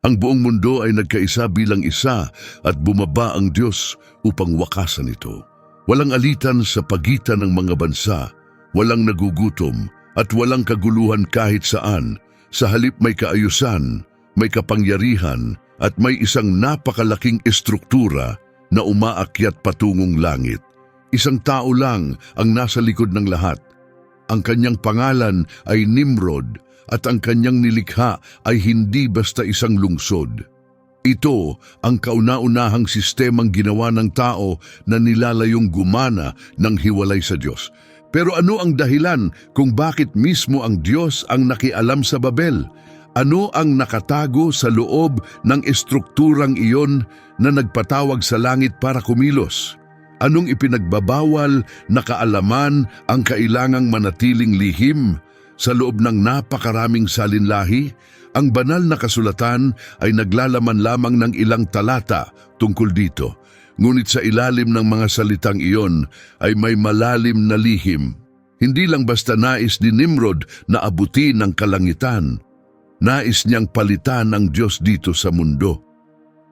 Ang buong mundo ay nagkaisa bilang isa at bumaba ang Diyos upang wakasan ito. Walang alitan sa pagitan ng mga bansa, walang nagugutom at walang kaguluhan kahit saan. Sa halip may kaayusan, may kapangyarihan at may isang napakalaking estruktura na umaakyat patungong langit. Isang tao lang ang nasa likod ng lahat. Ang kanyang pangalan ay Nimrod at ang kanyang nilikha ay hindi basta isang lungsod. Ito ang kauna-unahang sistemang ginawa ng tao na nilalayong gumana ng hiwalay sa Diyos. Pero ano ang dahilan kung bakit mismo ang Diyos ang nakialam sa Babel? Ano ang nakatago sa loob ng estrukturang iyon na nagpatawag sa langit para kumilos? Anong ipinagbabawal na kaalaman ang kailangang manatiling lihim? Sa loob ng napakaraming salinlahi, ang banal na kasulatan ay naglalaman lamang ng ilang talata tungkol dito. Ngunit sa ilalim ng mga salitang iyon ay may malalim na lihim. Hindi lang basta nais ni Nimrod na abutin ng kalangitan. Nais niyang palitan ng Diyos dito sa mundo.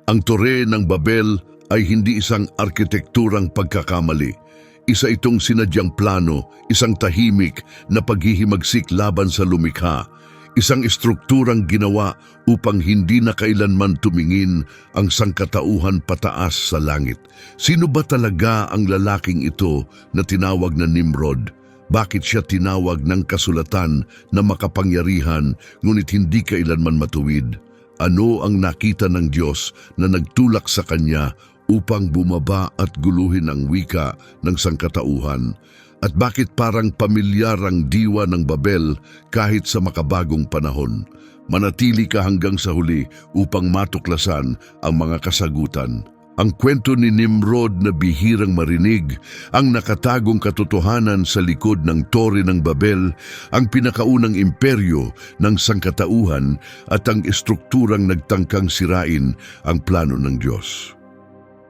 Ang tore ng Babel ay hindi isang arkitekturang pagkakamali. Isa itong sinadyang plano, isang tahimik na paghihimagsik laban sa lumikha. Isang estrukturang ginawa upang hindi na kailanman tumingin ang sangkatauhan pataas sa langit. Sino ba talaga ang lalaking ito na tinawag na Nimrod? Bakit siya tinawag ng kasulatan na makapangyarihan ngunit hindi kailanman matuwid? Ano ang nakita ng Diyos na nagtulak sa kanya upang bumaba at guluhin ang wika ng sangkatauhan? At bakit parang pamilyar ang diwa ng Babel kahit sa makabagong panahon? Manatili ka hanggang sa huli upang matuklasan ang mga kasagutan. Ang kwento ni Nimrod na bihirang marinig, ang nakatagong katotohanan sa likod ng tore ng Babel, ang pinakaunang imperyo ng sangkatauhan at ang estrukturang nagtangkang sirain ang plano ng Diyos.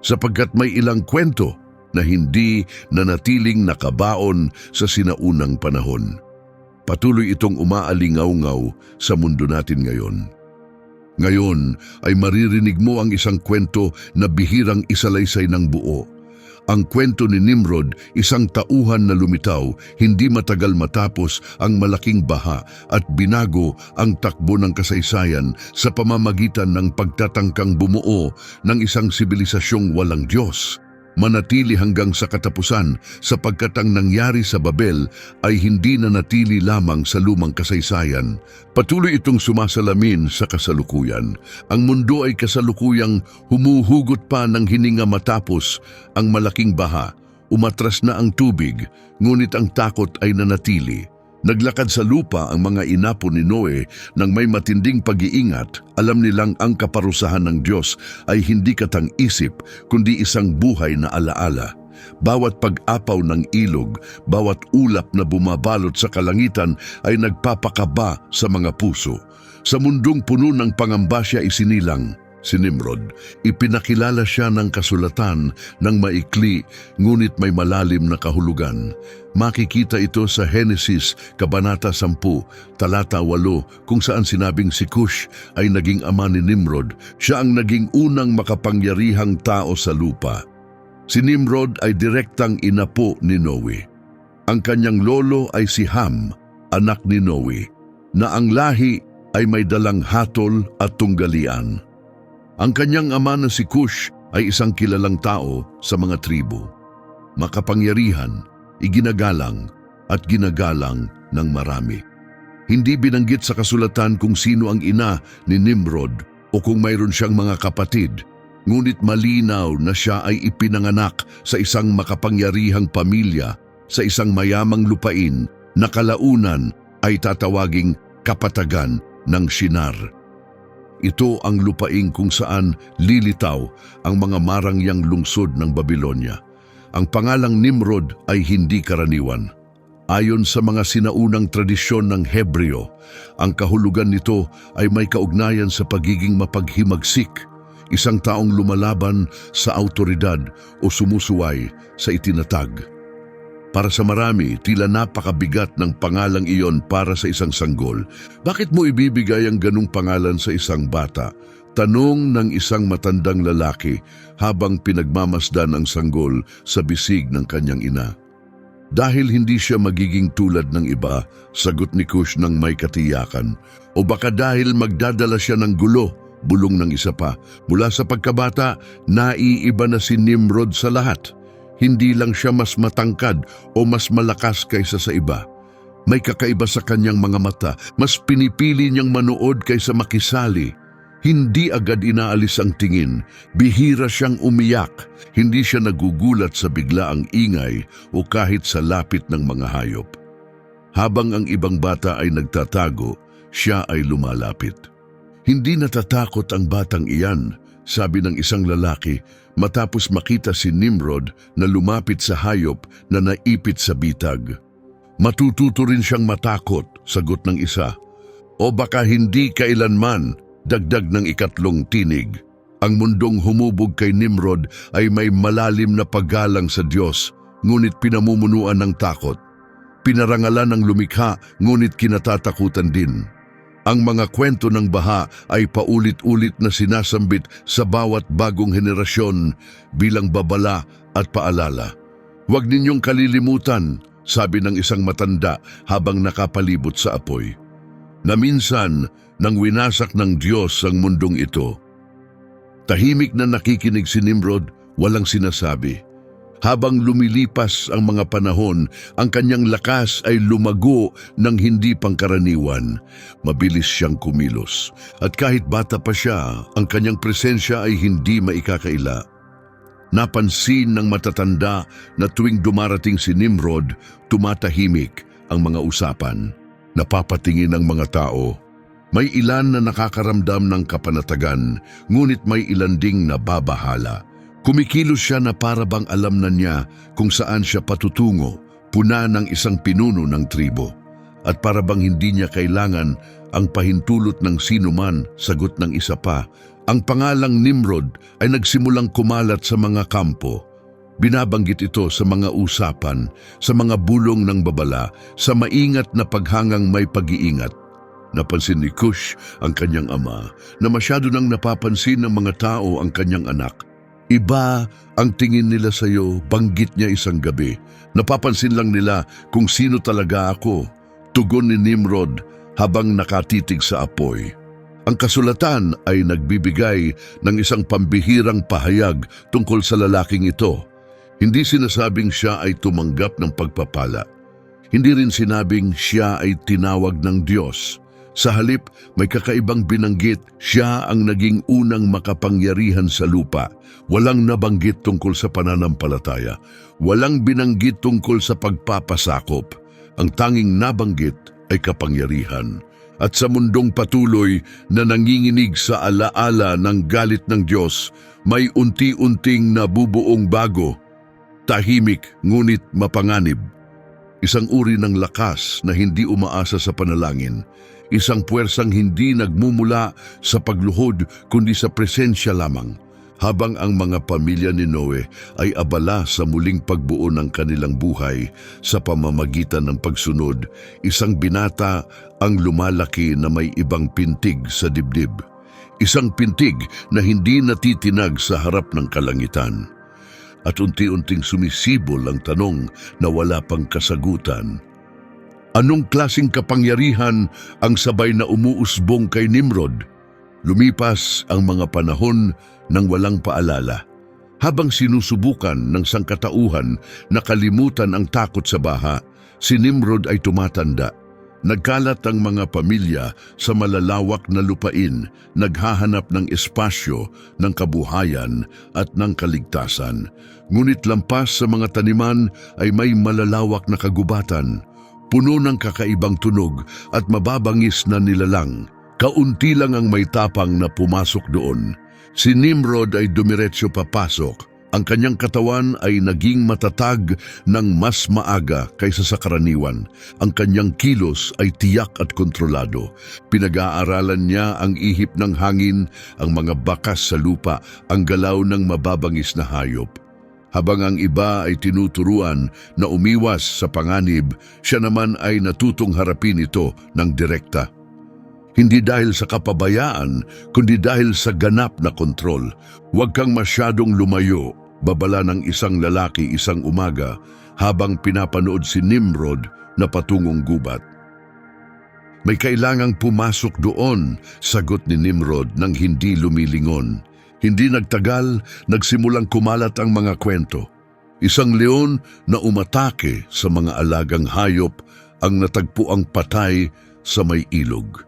Sapagkat may ilang kwento na hindi nanatiling nakabaon sa sinaunang panahon. Patuloy itong umaalingaw-ngaw sa mundo natin ngayon. Ngayon ay maririnig mo ang isang kwento na bihirang isalaysay ng buo. Ang kwento ni Nimrod, isang tauhan na lumitaw, hindi matagal matapos ang malaking baha at binago ang takbo ng kasaysayan sa pamamagitan ng pagtatangkang bumuo ng isang sibilisasyong walang Diyos. Manatili hanggang sa katapusan sapagkat ang nangyari sa Babel ay hindi nanatili lamang sa lumang kasaysayan. Patuloy itong sumasalamin sa kasalukuyan. Ang mundo ay kasalukuyang humuhugot pa ng hininga matapos ang malaking baha. Umatras na ang tubig, ngunit ang takot ay nanatili. Naglakad sa lupa ang mga inapo ni Noe nang may matinding pag-iingat. Alam nilang ang kaparusahan ng Diyos ay hindi katang-isip kundi isang buhay na alaala. Bawat pag-apaw ng ilog, bawat ulap na bumabalot sa kalangitan ay nagpapakaba sa mga puso. Sa mundong puno ng pangamba siya isinilang. Si Nimrod, ipinakilala siya ng kasulatan ng maikli ngunit may malalim na kahulugan. Makikita ito sa Henesis, Kabanata 10, Talata 8, kung saan sinabing si Cush ay naging ama ni Nimrod. Siya ang naging unang makapangyarihang tao sa lupa. Si Nimrod ay direktang inapo ni Noe. Ang kanyang lolo ay si Ham, anak ni Noe, na ang lahi ay may dalang hatol at tunggalian. Ang kanyang ama na si Cush ay isang kilalang tao sa mga tribo. Makapangyarihan, iginagalang at ginagalang ng marami. Hindi binanggit sa kasulatan kung sino ang ina ni Nimrod o kung mayroon siyang mga kapatid, ngunit malinaw na siya ay ipinanganak sa isang makapangyarihang pamilya sa isang mayamang lupain na kalaunan ay tatawaging kapatagan ng Shinar. Ito ang lupain kung saan lilitaw ang mga marangyang lungsod ng Babylonia. Ang pangalang Nimrod ay hindi karaniwan. Ayon sa mga sinaunang tradisyon ng Hebreo, ang kahulugan nito ay may kaugnayan sa pagiging mapaghimagsik, isang taong lumalaban sa autoridad o sumusuway sa itinatag. Para sa marami, tila napakabigat ng pangalang iyon para sa isang sanggol. Bakit mo ibibigay ang ganung pangalan sa isang bata? Tanong ng isang matandang lalaki habang pinagmamasdan ang sanggol sa bisig ng kanyang ina. Dahil hindi siya magiging tulad ng iba, sagot ni Cush ng may katiyakan. O baka dahil magdadala siya ng gulo, bulong ng isa pa. Mula sa pagkabata, naiiba na si Nimrod sa lahat. Hindi lang siya mas matangkad o mas malakas kaysa sa iba. May kakaiba sa kanyang mga mata, mas pinipili niyang manood kaysa makisali. Hindi agad inaalis ang tingin, bihira siyang umiyak, hindi siya nagugulat sa biglaang ingay o kahit sa lapit ng mga hayop. Habang ang ibang bata ay nagtatago, siya ay lumalapit. Hindi natatakot ang batang iyan, sabi ng isang lalaki matapos makita si Nimrod na lumapit sa hayop na naipit sa bitag. Matututo rin siyang matakot, sagot ng isa. O baka hindi kailanman, dagdag ng ikatlong tinig. Ang mundong humubog kay Nimrod ay may malalim na paggalang sa Diyos, ngunit pinamumunuan ng takot. Pinarangalan ng lumikha, ngunit kinatatakutan din. Ang mga kwento ng baha ay paulit-ulit na sinasambit sa bawat bagong henerasyon bilang babala at paalala. Huwag ninyong kalilimutan, sabi ng isang matanda habang nakapalibot sa apoy, na minsan nang winasak ng Diyos ang mundong ito. Tahimik na nakikinig si Nimrod, walang sinasabi. Habang lumilipas ang mga panahon, ang kanyang lakas ay lumago ng hindi pangkaraniwan. Mabilis siyang kumilos. At kahit bata pa siya, ang kanyang presensya ay hindi maikakaila. Napansin ng matatanda na tuwing dumarating si Nimrod, tumatahimik ang mga usapan. Napapatingin ang mga tao. May ilan na nakakaramdam ng kapanatagan, ngunit may ilan ding nababahala. Kumikilos siya na para bang alam na niya kung saan siya patutungo, puna ng isang pinuno ng tribo. At para bang hindi niya kailangan ang pahintulot ng sinuman, sagot ng isa pa. Ang pangalang Nimrod ay nagsimulang kumalat sa mga kampo. Binabanggit ito sa mga usapan, sa mga bulong ng babala, sa maingat na paghangang may pag-iingat. Napansin ni Cush, ang kanyang ama, na masyado nang napapansin ng mga tao ang kanyang anak. Iba ang tingin nila sa iyo, banggit niya isang gabi. Napapansin lang nila kung sino talaga ako, tugon ni Nimrod habang nakatitig sa apoy. Ang kasulatan ay nagbibigay ng isang pambihirang pahayag tungkol sa lalaking ito. Hindi sinasabing siya ay tumanggap ng pagpapala. Hindi rin sinabing siya ay tinawag ng Diyos. Sa halip, may kakaibang binanggit, siya ang naging unang makapangyarihan sa lupa. Walang nabanggit tungkol sa pananampalataya. Walang binanggit tungkol sa pagpapasakop. Ang tanging nabanggit ay kapangyarihan. At sa mundong patuloy na nanginginig sa alaala ng galit ng Diyos, may unti-unting nabubuong bago. Tahimik ngunit mapanganib. Isang uri ng lakas na hindi umaasa sa panalangin. Isang puwersang hindi nagmumula sa pagluhod kundi sa presensya lamang. Habang ang mga pamilya ni Noe ay abala sa muling pagbuo ng kanilang buhay sa pamamagitan ng pagsunod, isang binata ang lumalaki na may ibang pintig sa dibdib. Isang pintig na hindi natitinag sa harap ng kalangitan. At unti-unting sumisibol ang tanong na wala pang kasagutan. Anong klaseng kapangyarihan ang sabay na umuusbong kay Nimrod? Lumipas ang mga panahon ng walang paalala. Habang sinusubukan ng sangkatauhan na kalimutan ang takot sa baha, si Nimrod ay tumatanda. Nagkalat ang mga pamilya sa malalawak na lupain, naghahanap ng espasyo, ng kabuhayan at ng kaligtasan. Ngunit lampas sa mga taniman ay may malalawak na kagubatan, puno ng kakaibang tunog at mababangis na nilalang. Kaunti lang ang may tapang na pumasok doon. Si Nimrod ay dumiretso papasok. Ang kanyang katawan ay naging matatag ng mas maaga kaysa sa karaniwan. Ang kanyang kilos ay tiyak at kontrolado. Pinag-aaralan niya ang ihip ng hangin, ang mga bakas sa lupa, ang galaw ng mababangis na hayop. Habang ang iba ay tinuturuan na umiwas sa panganib, siya naman ay natutong harapin ito ng direkta. Hindi dahil sa kapabayaan, kundi dahil sa ganap na kontrol. Huwag kang masyadong lumayo, babala ng isang lalaki isang umaga habang pinapanood si Nimrod na patungong gubat. May kailangang pumasok doon, sagot ni Nimrod nang hindi lumilingon. Hindi nagtagal, nagsimulang kumalat ang mga kwento. Isang leon na umatake sa mga alagang hayop ang natagpuang patay sa may ilog.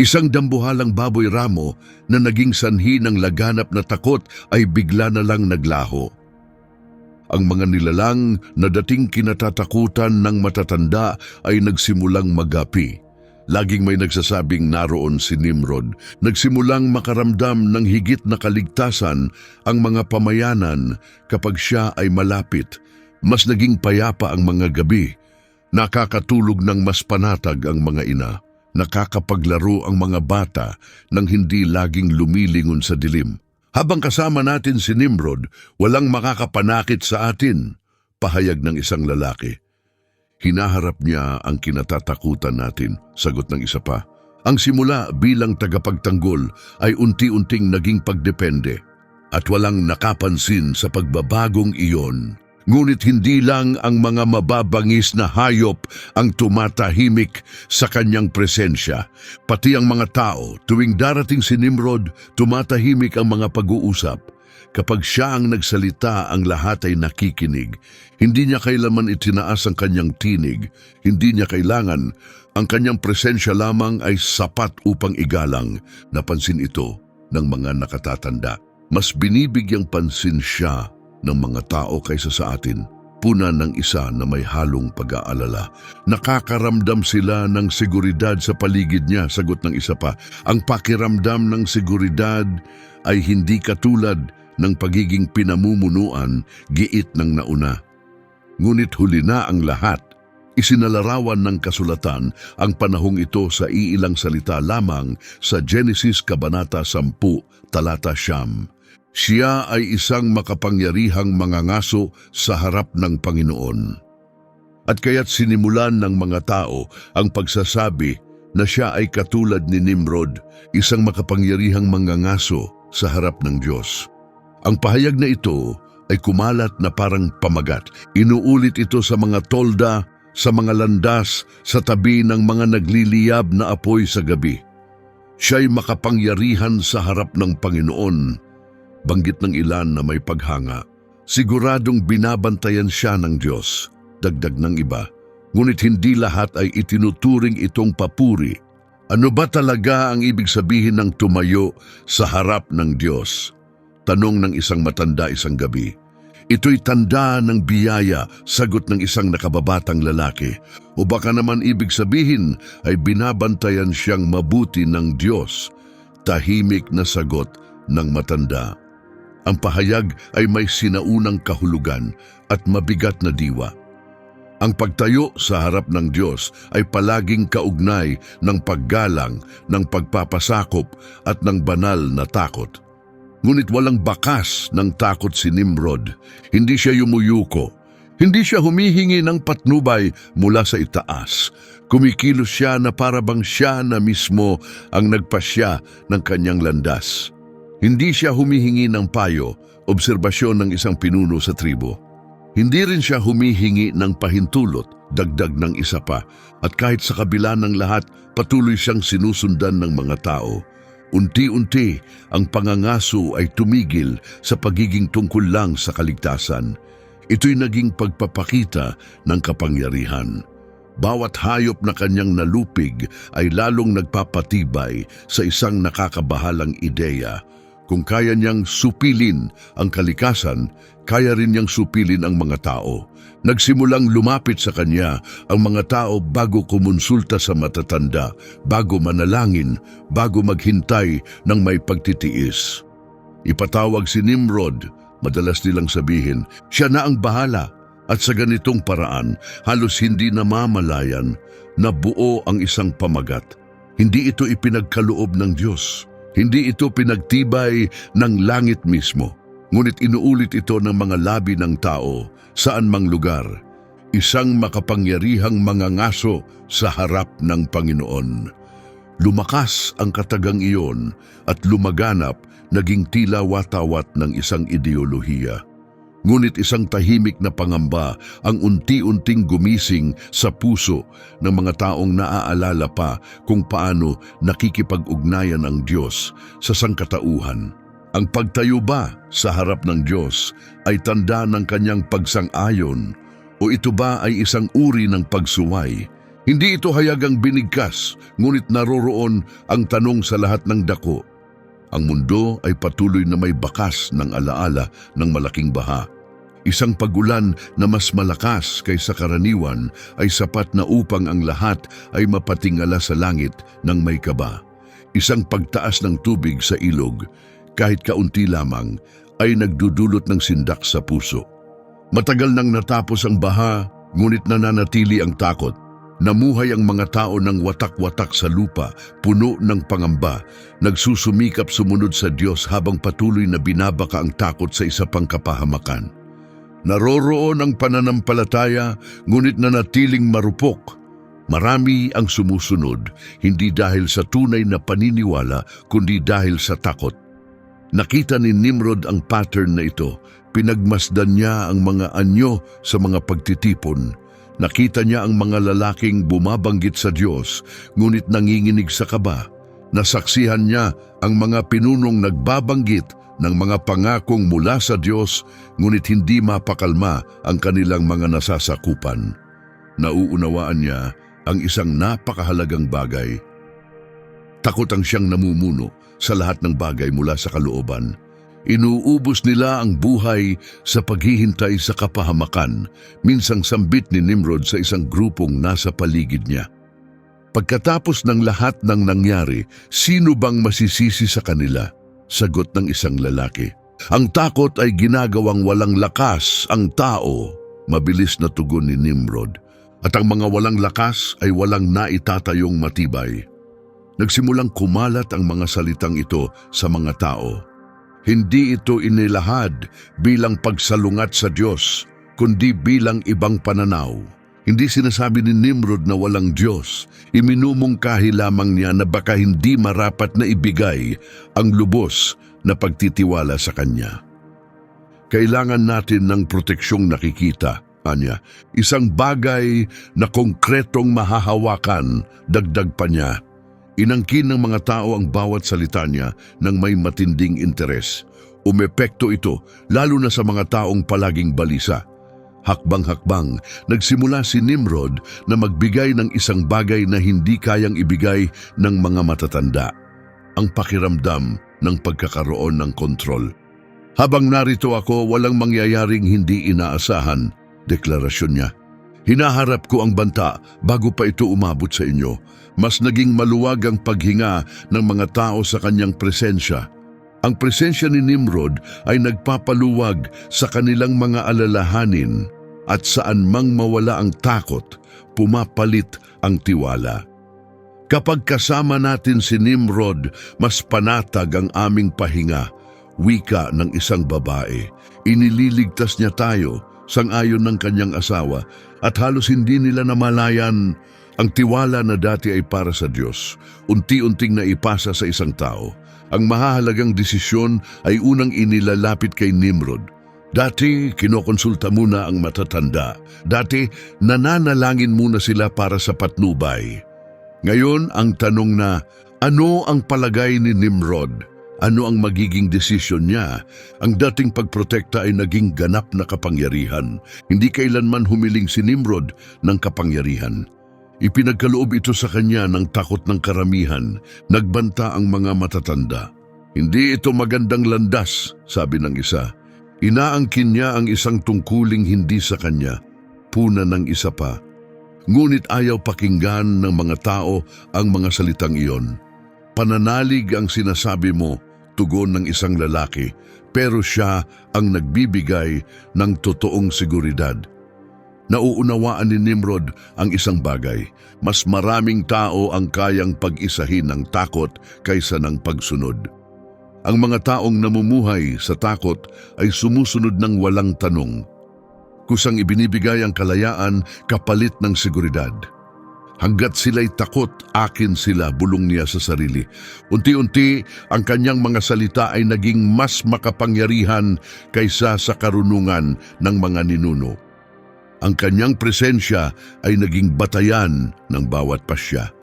Isang dambuhalang baboy ramo na naging sanhi ng laganap na takot ay bigla na lang naglaho. Ang mga nilalang na dating kinatatakutan ng matatanda ay nagsimulang magapi. Laging may nagsasabing naroon si Nimrod. Nagsimulang makaramdam ng higit na kaligtasan ang mga pamayanan kapag siya ay malapit. Mas naging payapa ang mga gabi. Nakakatulog ng mas panatag ang mga ina. Nakakapaglaro ang mga bata nang hindi laging lumilingon sa dilim. Habang kasama natin si Nimrod, walang makakapanakit sa atin, pahayag ng isang lalaki. Hinaharap niya ang kinatatakutan natin, sagot ng isa pa. Ang simula bilang tagapagtanggol ay unti-unting naging pagdepende at walang nakapansin sa pagbabagong iyon. Ngunit hindi lang ang mga mababangis na hayop ang tumatahimik sa kanyang presensya. Pati ang mga tao, tuwing darating si Nimrod, tumatahimik ang mga pag-uusap. Kapag siya ang nagsalita, ang lahat ay nakikinig. Hindi niya kailanman itinaas ang kanyang tinig. Hindi niya kailangan. Ang kanyang presensya lamang ay sapat upang igalang. Napansin ito ng mga nakatatanda. Mas binibigyang pansin siya ng mga tao kaysa sa atin. Puna ng isa na may halong pag-aalala. Nakakaramdam sila ng seguridad sa paligid niya, sagot ng isa pa. Ang pakiramdam ng seguridad ay hindi katulad ng pagiging pinamumunuan, giit ng nauna. Ngunit huli na ang lahat. Isinalarawan ng kasulatan ang panahong ito sa iilang salita lamang sa Genesis Kabanata 10, Talata 9. Siya ay isang makapangyarihang mangangaso sa harap ng Panginoon. At kaya't sinimulan ng mga tao ang pagsasabi na siya ay katulad ni Nimrod, isang makapangyarihang mangangaso sa harap ng Diyos. Ang pahayag na ito ay kumalat na parang pamagat. Inuulit ito sa mga tolda, sa mga landas, sa tabi ng mga nagliliyab na apoy sa gabi. Siya'y makapangyarihan sa harap ng Panginoon. Banggit ng ilan na may paghanga. Siguradong binabantayan siya ng Diyos, dagdag ng iba. Ngunit hindi lahat ay itinuturing itong papuri. Ano ba talaga ang ibig sabihin ng tumayo sa harap ng Diyos? Tanong ng isang matanda isang gabi. Ito'y tanda ng biyaya, sagot ng isang nakababatang lalaki. O baka naman ibig sabihin ay binabantayan siyang mabuti ng Diyos. Tahimik na sagot ng matanda. Ang pahayag ay may sinaunang kahulugan at mabigat na diwa. Ang pagtayo sa harap ng Diyos ay palaging kaugnay ng paggalang, ng pagpapasakop at ng banal na takot. Ngunit walang bakas ng takot si Nimrod. Hindi siya yumuyuko. Hindi siya humihingi ng patnubay mula sa itaas. Kumikilos siya na parabang siya na mismo ang nagpasya ng kanyang landas. Hindi siya humihingi ng payo, obserbasyon ng isang pinuno sa tribo. Hindi rin siya humihingi ng pahintulot, dagdag ng isa pa, at kahit sa kabila ng lahat, patuloy siyang sinusundan ng mga tao. Unti-unti, ang pangangaso ay tumigil sa pagiging tungkol lang sa kaligtasan. Ito'y naging pagpapakita ng kapangyarihan. Bawat hayop na kanyang nalupig ay lalong nagpapatibay sa isang nakakabahalang ideya. Kung kaya niyang supilin ang kalikasan, kaya rin niyang supilin ang mga tao. Nagsimulang lumapit sa kanya ang mga tao bago kumonsulta sa matatanda, bago manalangin, bago maghintay ng may pagtitiis. Ipatawag si Nimrod, madalas nilang sabihin, siya na ang bahala. At sa ganitong paraan, halos hindi namamalayan na buo ang isang pamagat. Hindi ito ipinagkaloob ng Diyos. Hindi ito pinagtibay ng langit mismo. Ngunit inuulit ito ng mga labi ng tao saan mang lugar. Isang makapangyarihang mangangaso sa harap ng Panginoon. Lumakas ang katagang iyon at lumaganap, naging tila watawat ng isang ideolohiya. Ngunit isang tahimik na pangamba ang unti-unting gumising sa puso ng mga taong naaalala pa kung paano nakikipag-ugnayan ang Diyos sa sangkatauhan. Ang pagtayo ba sa harap ng Diyos ay tanda ng kanyang pagsang-ayon o ito ba ay isang uri ng pagsuway? Hindi ito hayagang binigkas, ngunit naroroon ang tanong sa lahat ng dako. Ang mundo ay patuloy na may bakas ng alaala ng malaking baha. Isang pagulan na mas malakas kaysa karaniwan ay sapat na upang ang lahat ay mapatingala sa langit ng may kaba. Isang pagtaas ng tubig sa ilog, kahit kaunti lamang, ay nagdudulot ng sindak sa puso. Matagal nang natapos ang baha, ngunit nananatili ang takot. Namuhay ang mga tao ng watak-watak sa lupa, puno ng pangamba, nagsusumikap sumunod sa Diyos habang patuloy na binabaka ang takot sa isa pang kapahamakan. Naroroon ang pananampalataya, ngunit nanatiling marupok. Marami ang sumusunod, hindi dahil sa tunay na paniniwala, kundi dahil sa takot. Nakita ni Nimrod ang pattern na ito. Pinagmasdan niya ang mga anyo sa mga pagtitipon. Nakita niya ang mga lalaking bumabanggit sa Diyos, ngunit nanginginig sa kaba. Nasaksihan niya ang mga pinunong nagbabanggit ng mga pangakong mula sa Diyos, ngunit hindi mapakalma ang kanilang mga nasasakupan. Nauunawaan niya ang isang napakahalagang bagay. Takot ang siyang namumuno sa lahat ng bagay mula sa kalooban. Inuubos nila ang buhay sa paghihintay sa kapahamakan, minsang sambit ni Nimrod sa isang grupong nasa paligid niya. Pagkatapos ng lahat ng nangyari, sino bang masisisi sa kanila? Sagot ng isang lalaki. Ang takot ay ginagawang walang lakas ang tao, mabilis na tugon ni Nimrod. At ang mga walang lakas ay walang naitatayong matibay. Nagsimulang kumalat ang mga salitang ito sa mga tao. Hindi ito inilahad bilang pagsalungat sa Diyos, kundi bilang ibang pananaw. Hindi sinasabi ni Nimrod na walang Diyos. Iminumungkahi lamang niya na baka hindi marapat na ibigay ang lubos na pagtitiwala sa Kanya. Kailangan natin ng proteksyong nakikita, anya. Isang bagay na konkretong mahahawakan, dagdag pa niya. Inangkin ng mga tao ang bawat salita niya ng may matinding interes. Umepekto ito, lalo na sa mga taong palaging balisa. Hakbang-hakbang, nagsimula si Nimrod na magbigay ng isang bagay na hindi kayang ibigay ng mga matatanda. Ang pakiramdam ng pagkakaroon ng kontrol. Habang narito ako, walang mangyayaring hindi inaasahan, deklarasyon niya. Hinaharap ko ang banta bago pa ito umabot sa inyo. Mas naging maluwag ang paghinga ng mga tao sa kanyang presensya. Ang presensya ni Nimrod ay nagpapaluwag sa kanilang mga alalahanin at saan mang mawala ang takot, pumapalit ang tiwala. Kapag kasama natin si Nimrod, mas panatag ang aming pahinga, wika ng isang babae. Inililigtas niya tayo, sang-ayon ng kanyang asawa, at halos hindi nila namalayan ang tiwala na dati ay para sa Diyos, unti-unting naipasa sa isang tao. Ang mahahalagang desisyon ay unang inilalapit kay Nimrod. Dati, kinokonsulta muna ang matatanda. Dati, nananalangin muna sila para sa patnubay. Ngayon, ang tanong na, ano ang palagay ni Nimrod? Ano ang magiging desisyon niya? Ang dating pagprotekta ay naging ganap na kapangyarihan. Hindi kailanman humiling si Nimrod ng kapangyarihan. Ipinagkaloob ito sa kanya ng takot ng karamihan. Nagbanta ang mga matatanda. Hindi ito magandang landas, sabi ng isa. Inaangkin niya ang isang tungkuling hindi sa kanya. Puna ng isa pa. Ngunit ayaw pakinggan ng mga tao ang mga salitang iyon. Pananalig ang sinasabi mo, tugon ng isang lalaki, pero siya ang nagbibigay ng totoong seguridad. Nauunawaan ni Nimrod ang isang bagay, mas maraming tao ang kayang pag-isahin ng takot kaysa ng pagsunod. Ang mga taong namumuhay sa takot ay sumusunod ng walang tanong. Kusang ibinibigay ang kalayaan kapalit ng seguridad. Hanggat sila'y takot, akin sila, bulong niya sa sarili. Unti-unti, ang kanyang mga salita ay naging mas makapangyarihan kaysa sa karunungan ng mga ninuno. Ang kanyang presensya ay naging batayan ng bawat pasya.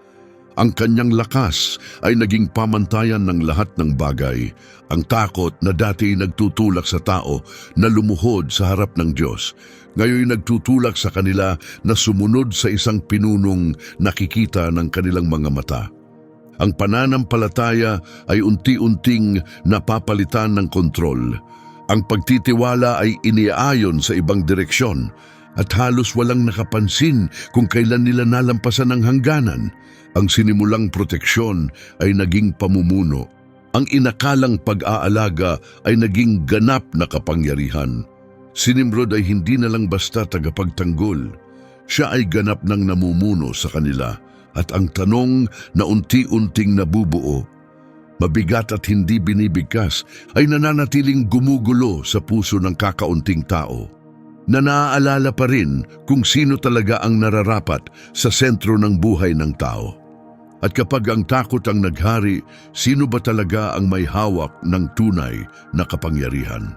Ang kanyang lakas ay naging pamantayan ng lahat ng bagay. Ang takot na dati nagtutulak sa tao na lumuhod sa harap ng Diyos, ngayon nagtutulak sa kanila na sumunod sa isang pinunong nakikita ng kanilang mga mata. Ang pananampalataya ay unti-unting napapalitan ng kontrol. Ang pagtitiwala ay iniaayon sa ibang direksyon at halos walang nakapansin kung kailan nila nalampasan ang hangganan. Ang sinimulang proteksyon ay naging pamumuno. Ang inakalang pag-aalaga ay naging ganap na kapangyarihan. Si Nimrod ay hindi na lang basta tagapagtanggol. Siya ay ganap ng namumuno sa kanila. At ang tanong na unti-unting nabubuo, mabigat at hindi binibigkas, ay nananatiling gumugulo sa puso ng kakaunting tao. Na naaalala pa rin kung sino talaga ang nararapat sa sentro ng buhay ng tao. At kapag ang takot ang naghari, sino ba talaga ang may hawak ng tunay na kapangyarihan?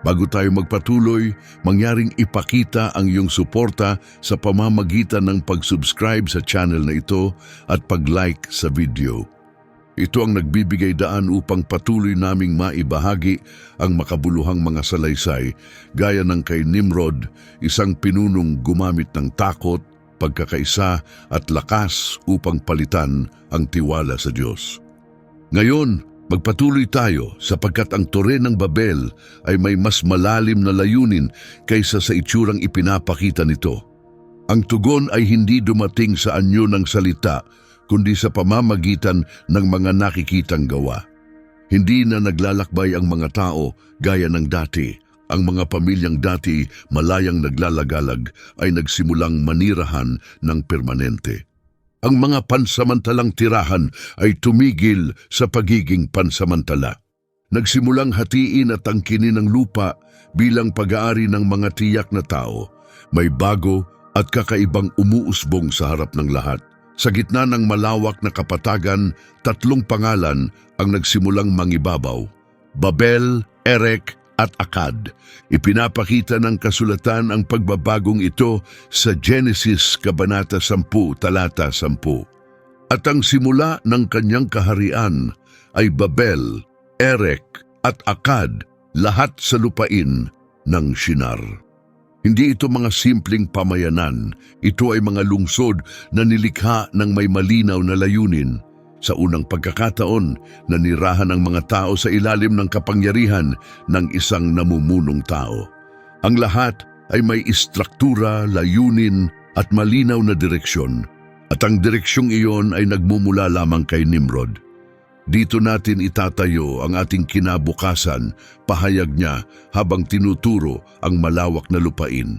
Bago tayo magpatuloy, mangyaring ipakita ang iyong suporta sa pamamagitan ng pag-subscribe sa channel na ito at pag-like sa video. Ito ang nagbibigay daan upang patuloy naming maibahagi ang makabuluhang mga salaysay gaya ng kay Nimrod, isang pinunong gumamit ng takot, pagkakaisa at lakas upang palitan ang tiwala sa Diyos. Ngayon, magpatuloy tayo sapagkat ang tore ng Babel ay may mas malalim na layunin kaysa sa itsurang ipinapakita nito. Ang tugon ay hindi dumating sa anyo ng salita, kundi sa pamamagitan ng mga nakikitang gawa. Hindi na naglalakbay ang mga tao gaya ng dati. Ang mga pamilyang dati malayang naglalagalag ay nagsimulang manirahan ng permanente. Ang mga pansamantalang tirahan ay tumigil sa pagiging pansamantala. Nagsimulang hatiin at angkinin ng lupa bilang pag-aari ng mga tiyak na tao. May bago at kakaibang umuusbong sa harap ng lahat. Sa gitna ng malawak na kapatagan, tatlong pangalan ang nagsimulang mangibabaw: Babel, Erek, at Akkad. Ipinapakita ng kasulatan ang pagbabagong ito sa Genesis Kabanata 10, Talata 10. At ang simula ng kanyang kaharian ay Babel, Erek, at Akkad, lahat sa lupain ng Shinar. Hindi ito mga simpleng pamayanan, ito ay mga lungsod na nilikha ng may malinaw na layunin. Sa unang pagkakataon, nanirahan ang mga tao sa ilalim ng kapangyarihan ng isang namumunong tao. Ang lahat ay may istruktura, layunin at malinaw na direksyon. At ang direksyong iyon ay nagmumula lamang kay Nimrod. Dito natin itatayo ang ating kinabukasan, pahayag niya habang tinuturo ang malawak na lupain.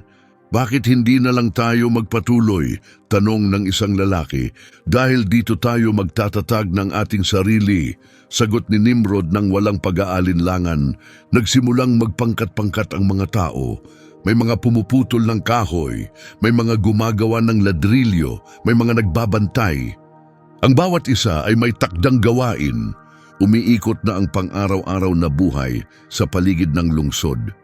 Bakit hindi na lang tayo magpatuloy? Tanong ng isang lalaki. Dahil dito tayo magtatatag ng ating sarili. Sagot ni Nimrod ng walang pag-aalinlangan. Nagsimulang magpangkat-pangkat ang mga tao. May mga pumuputol ng kahoy. May mga gumagawa ng ladrilyo. May mga nagbabantay. Ang bawat isa ay may takdang gawain. Umiikot na ang pang-araw-araw na buhay sa paligid ng lungsod.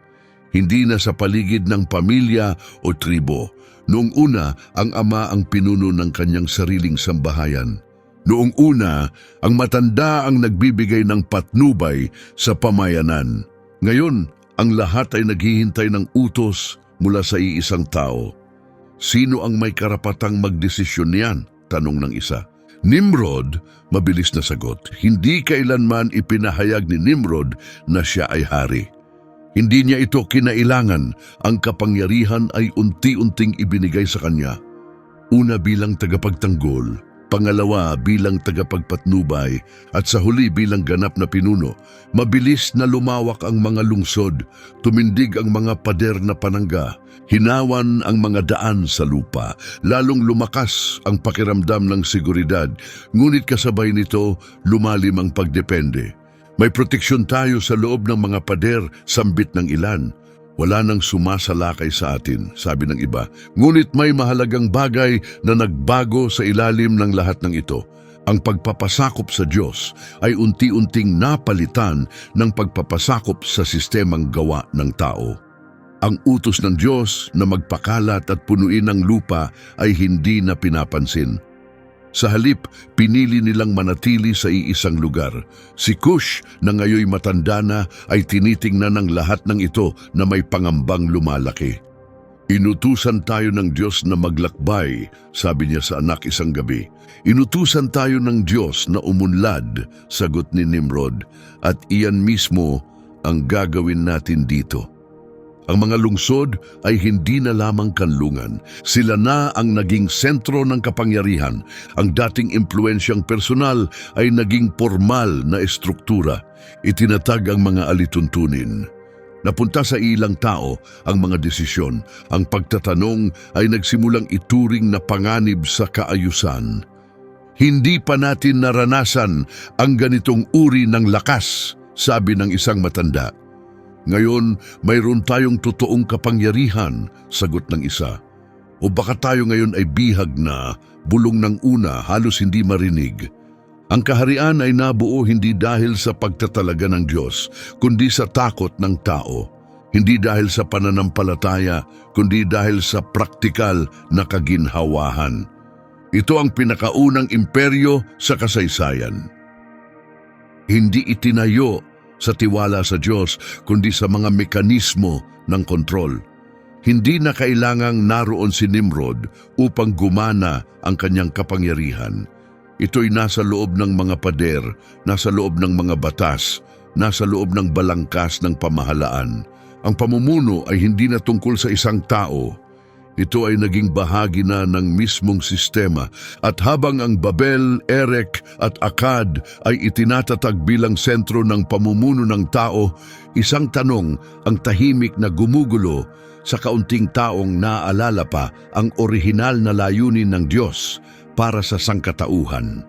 Hindi na sa paligid ng pamilya o tribo. Noong una, ang ama ang pinuno ng kanyang sariling sambahayan. Noong una, ang matanda ang nagbibigay ng patnubay sa pamayanan. Ngayon, ang lahat ay naghihintay ng utos mula sa iisang tao. Sino ang may karapatang magdesisyon niyan? Tanong ng isa. Nimrod, mabilis na sagot. Hindi kailanman ipinahayag ni Nimrod na siya ay hari. Hindi niya ito kinailangan, ang kapangyarihan ay unti-unting ibinigay sa kanya. Una bilang tagapagtanggol, pangalawa bilang tagapagpatnubay, at sa huli bilang ganap na pinuno. Mabilis na lumawak ang mga lungsod, tumindig ang mga pader na panangga, hinawan ang mga daan sa lupa, lalong lumakas ang pakiramdam ng seguridad, ngunit kasabay nito lumalim ang pagdepende. May proteksyon tayo sa loob ng mga pader, sambit ng ilan. Wala nang sumasalakay sa atin, sabi ng iba. Ngunit may mahalagang bagay na nagbago sa ilalim ng lahat ng ito. Ang pagpapasakop sa Diyos ay unti-unting napalitan ng pagpapasakop sa sistemang gawa ng tao. Ang utos ng Diyos na magpakalat at punuin ang lupa ay hindi na pinapansin. Sa halip, pinili nilang manatili sa iisang lugar. Si Cush na ngayoy matanda na ay tinitingnan ng lahat ng ito na may pangambang lumalaki. Inutusan tayo ng Diyos na maglakbay, sabi niya sa anak isang gabi. Inutusan tayo ng Diyos na umunlad, sagot ni Nimrod, at iyan mismo ang gagawin natin dito. Ang mga lungsod ay hindi na lamang kanlungan. Sila na ang naging sentro ng kapangyarihan. Ang dating impluensyang personal ay naging formal na estruktura. Itinatag ang mga alituntunin. Napunta sa ilang tao ang mga desisyon. Ang pagtatanong ay nagsimulang ituring na panganib sa kaayusan. Hindi pa natin naranasan ang ganitong uri ng lakas, sabi ng isang matanda. Ngayon, mayroon tayong totoong kapangyarihan, sagot ng isa. O baka tayo ngayon ay bihag na, bulong ng una, halos hindi marinig. Ang kaharian ay nabuo hindi dahil sa pagtatalaga ng Diyos, kundi sa takot ng tao. Hindi dahil sa pananampalataya, kundi dahil sa praktikal na kaginhawahan. Ito ang pinakaunang imperyo sa kasaysayan. Hindi itinayo sa tiwala sa Diyos, kundi sa mga mekanismo ng kontrol. Hindi na kailangang naroon si Nimrod upang gumana ang kanyang kapangyarihan. Ito'y nasa loob ng mga pader, nasa loob ng mga batas, nasa loob ng balangkas ng pamahalaan. Ang pamumuno ay hindi na tungkol sa isang tao. Ito ay naging bahagi na ng mismong sistema at habang ang Babel, Erek at Akkad ay itinatatag bilang sentro ng pamumuno ng tao, isang tanong ang tahimik na gumugulo sa kaunting taong naaalala pa ang orihinal na layunin ng Diyos para sa sangkatauhan.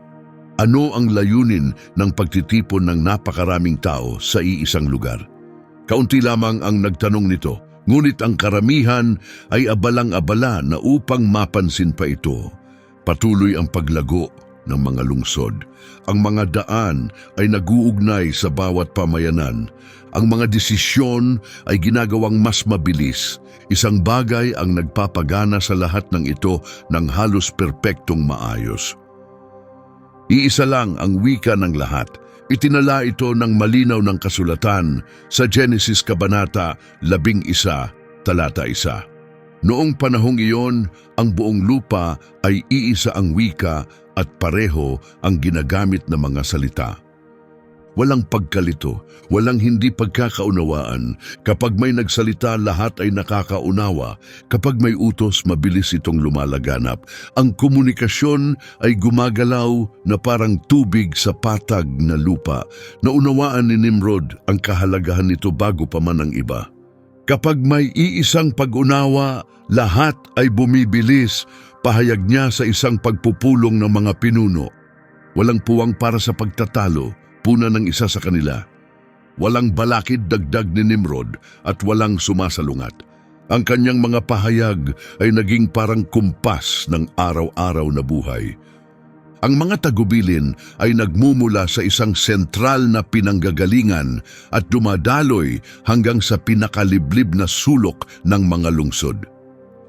Ano ang layunin ng pagtitipon ng napakaraming tao sa iisang lugar? Kaunti lamang ang nagtanong nito. Ngunit ang karamihan ay abalang-abala na upang mapansin pa ito. Patuloy ang paglago ng mga lungsod. Ang mga daan ay naguugnay sa bawat pamayanan. Ang mga desisyon ay ginagawang mas mabilis. Isang bagay ang nagpapagana sa lahat ng ito ng halos perpektong maayos. Iisa lang ang wika ng lahat. Itinala ito ng malinaw ng kasulatan sa Genesis Kabanata 11, talata 1. Noong panahong iyon, ang buong lupa ay iisa ang wika at pareho ang ginagamit na mga salita. Walang pagkalito, walang hindi pagkakaunawaan. Kapag may nagsalita, lahat ay nakakaunawa. Kapag may utos, mabilis itong lumalaganap. Ang komunikasyon ay gumagalaw na parang tubig sa patag na lupa. Naunawaan ni Nimrod ang kahalagahan nito bago pa man ang iba. Kapag may iisang pag-unawa, lahat ay bumibilis, pahayag niya sa isang pagpupulong ng mga pinuno. Walang puwang para sa pagtatalo, puna ng isa sa kanila. Walang balakid dagdag ni Nimrod at walang sumasalungat. Ang kanyang mga pahayag ay naging parang kumpas ng araw-araw na buhay. Ang mga tagubilin ay nagmumula sa isang sentral na pinanggagalingan at dumadaloy hanggang sa pinakaliblib na sulok ng mga lungsod.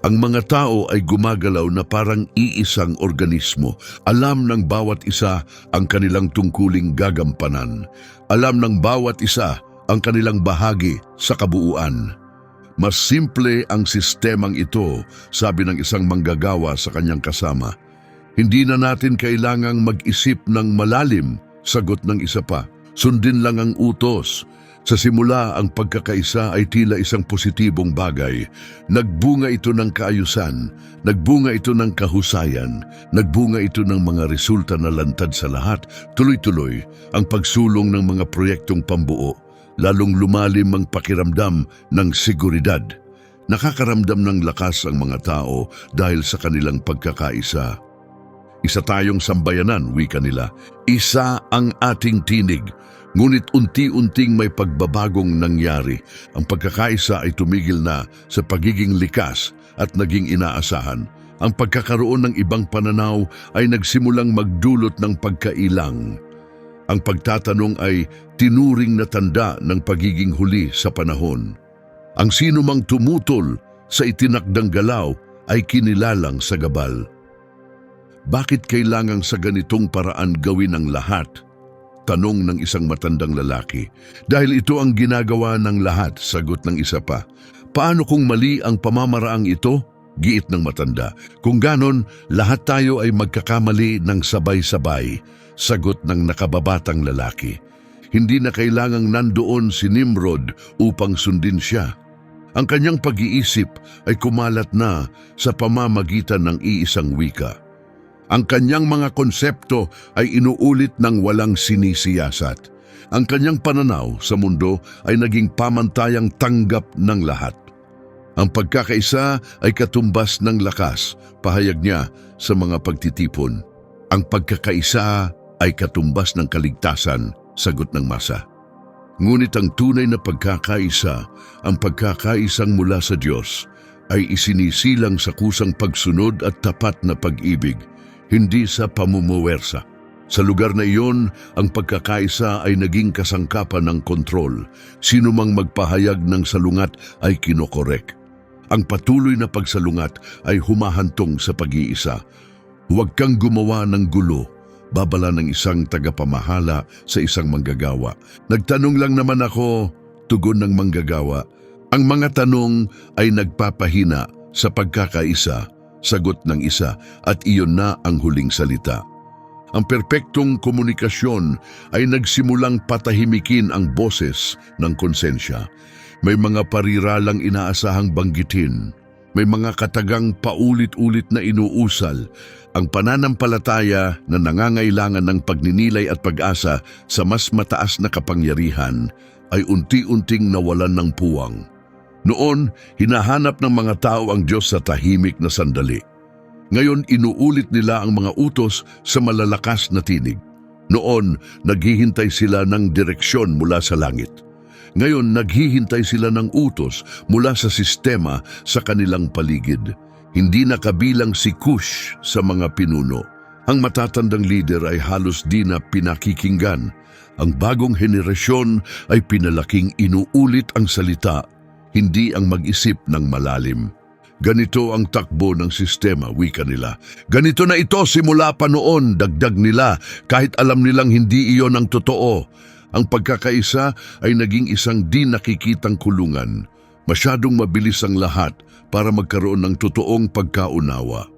Ang mga tao ay gumagalaw na parang iisang organismo. Alam ng bawat isa ang kanilang tungkuling gagampanan. Alam ng bawat isa ang kanilang bahagi sa kabuuan. Mas simple ang sistemang ito, sabi ng isang manggagawa sa kanyang kasama. Hindi na natin kailangang mag-isip ng malalim, sagot ng isa pa. Sundin lang ang utos. Sa simula, ang pagkakaisa ay tila isang positibong bagay. Nagbunga ito ng kaayusan, nagbunga ito ng kahusayan, nagbunga ito ng mga resulta na lantad sa lahat. Tuloy-tuloy ang pagsulong ng mga proyektong pambuo, lalong lumalim ang pakiramdam ng seguridad. Nakakaramdam ng lakas ang mga tao dahil sa kanilang pagkakaisa. Isa tayong sambayanan, wika nila. Isa ang ating tinig. Ngunit unti-unting may pagbabagong nangyari. Ang pagkakaisa ay tumigil na sa pagiging likas at naging inaasahan. Ang pagkakaroon ng ibang pananaw ay nagsimulang magdulot ng pagkailang. Ang pagtatanong ay tinuring na tanda ng pagiging huli sa panahon. Ang sinumang tumutol sa itinakdang galaw ay kinilalang sa gabal. Bakit kailangang sa ganitong paraan gawin ang lahat? Tanong ng isang matandang lalaki. Dahil ito ang ginagawa ng lahat, sagot ng isa pa. Paano kung mali ang pamamaraang ito? Giit ng matanda. Kung ganon, lahat tayo ay magkakamali ng sabay-sabay, sagot ng nakababatang lalaki. Hindi na kailangang nandoon si Nimrod upang sundin siya. Ang kanyang pag-iisip ay kumalat na sa pamamagitan ng iisang wika. Ang kanyang mga konsepto ay inuulit ng walang sinisiyasat. Ang kanyang pananaw sa mundo ay naging pamantayang tanggap ng lahat. Ang pagkakaisa ay katumbas ng lakas, pahayag niya sa mga pagtitipon. Ang pagkakaisa ay katumbas ng kaligtasan, sagot ng masa. Ngunit ang tunay na pagkakaisa, ang pagkakaisang mula sa Diyos, ay isinisilang sa kusang pagsunod at tapat na pag-ibig, hindi sa pamumuwersa. Sa lugar na iyon, ang pagkakaisa ay naging kasangkapan ng kontrol. Sino mang magpahayag ng salungat ay kinokorek. Ang patuloy na pagsalungat ay humahantong sa pag-iisa. Huwag kang gumawa ng gulo, babala ng isang tagapamahala sa isang manggagawa. Nagtanong lang naman ako, tugon ng manggagawa. Ang mga tanong ay nagpapahina sa pagkakaisa, sagot ng isa, at iyon na ang huling salita. Ang perpektong komunikasyon ay nagsimulang patahimikin ang boses ng konsensya. May mga pariralang inaasahang banggitin. May mga katagang paulit-ulit na inuusal. Ang pananampalataya na nangangailangan ng pagninilay at pag-asa sa mas mataas na kapangyarihan ay unti-unting nawalan ng puwang. Noon, hinahanap ng mga tao ang Diyos sa tahimik na sandali. Ngayon, inuulit nila ang mga utos sa malalakas na tinig. Noon, naghihintay sila ng direksyon mula sa langit. Ngayon, naghihintay sila ng utos mula sa sistema sa kanilang paligid. Hindi na kabilang si Cush sa mga pinuno. Ang matatandang leader ay halos di na pinakikinggan. Ang bagong henerasyon ay pinalaking inuulit ang salita, hindi ang mag-isip ng malalim. Ganito ang takbo ng sistema, wika nila. Ganito na ito simula pa noon, dagdag nila, kahit alam nilang hindi iyon ang totoo. Ang pagkakaisa ay naging isang di nakikitang kulungan. Masyadong mabilis ang lahat para magkaroon ng totoong pagkaunawa.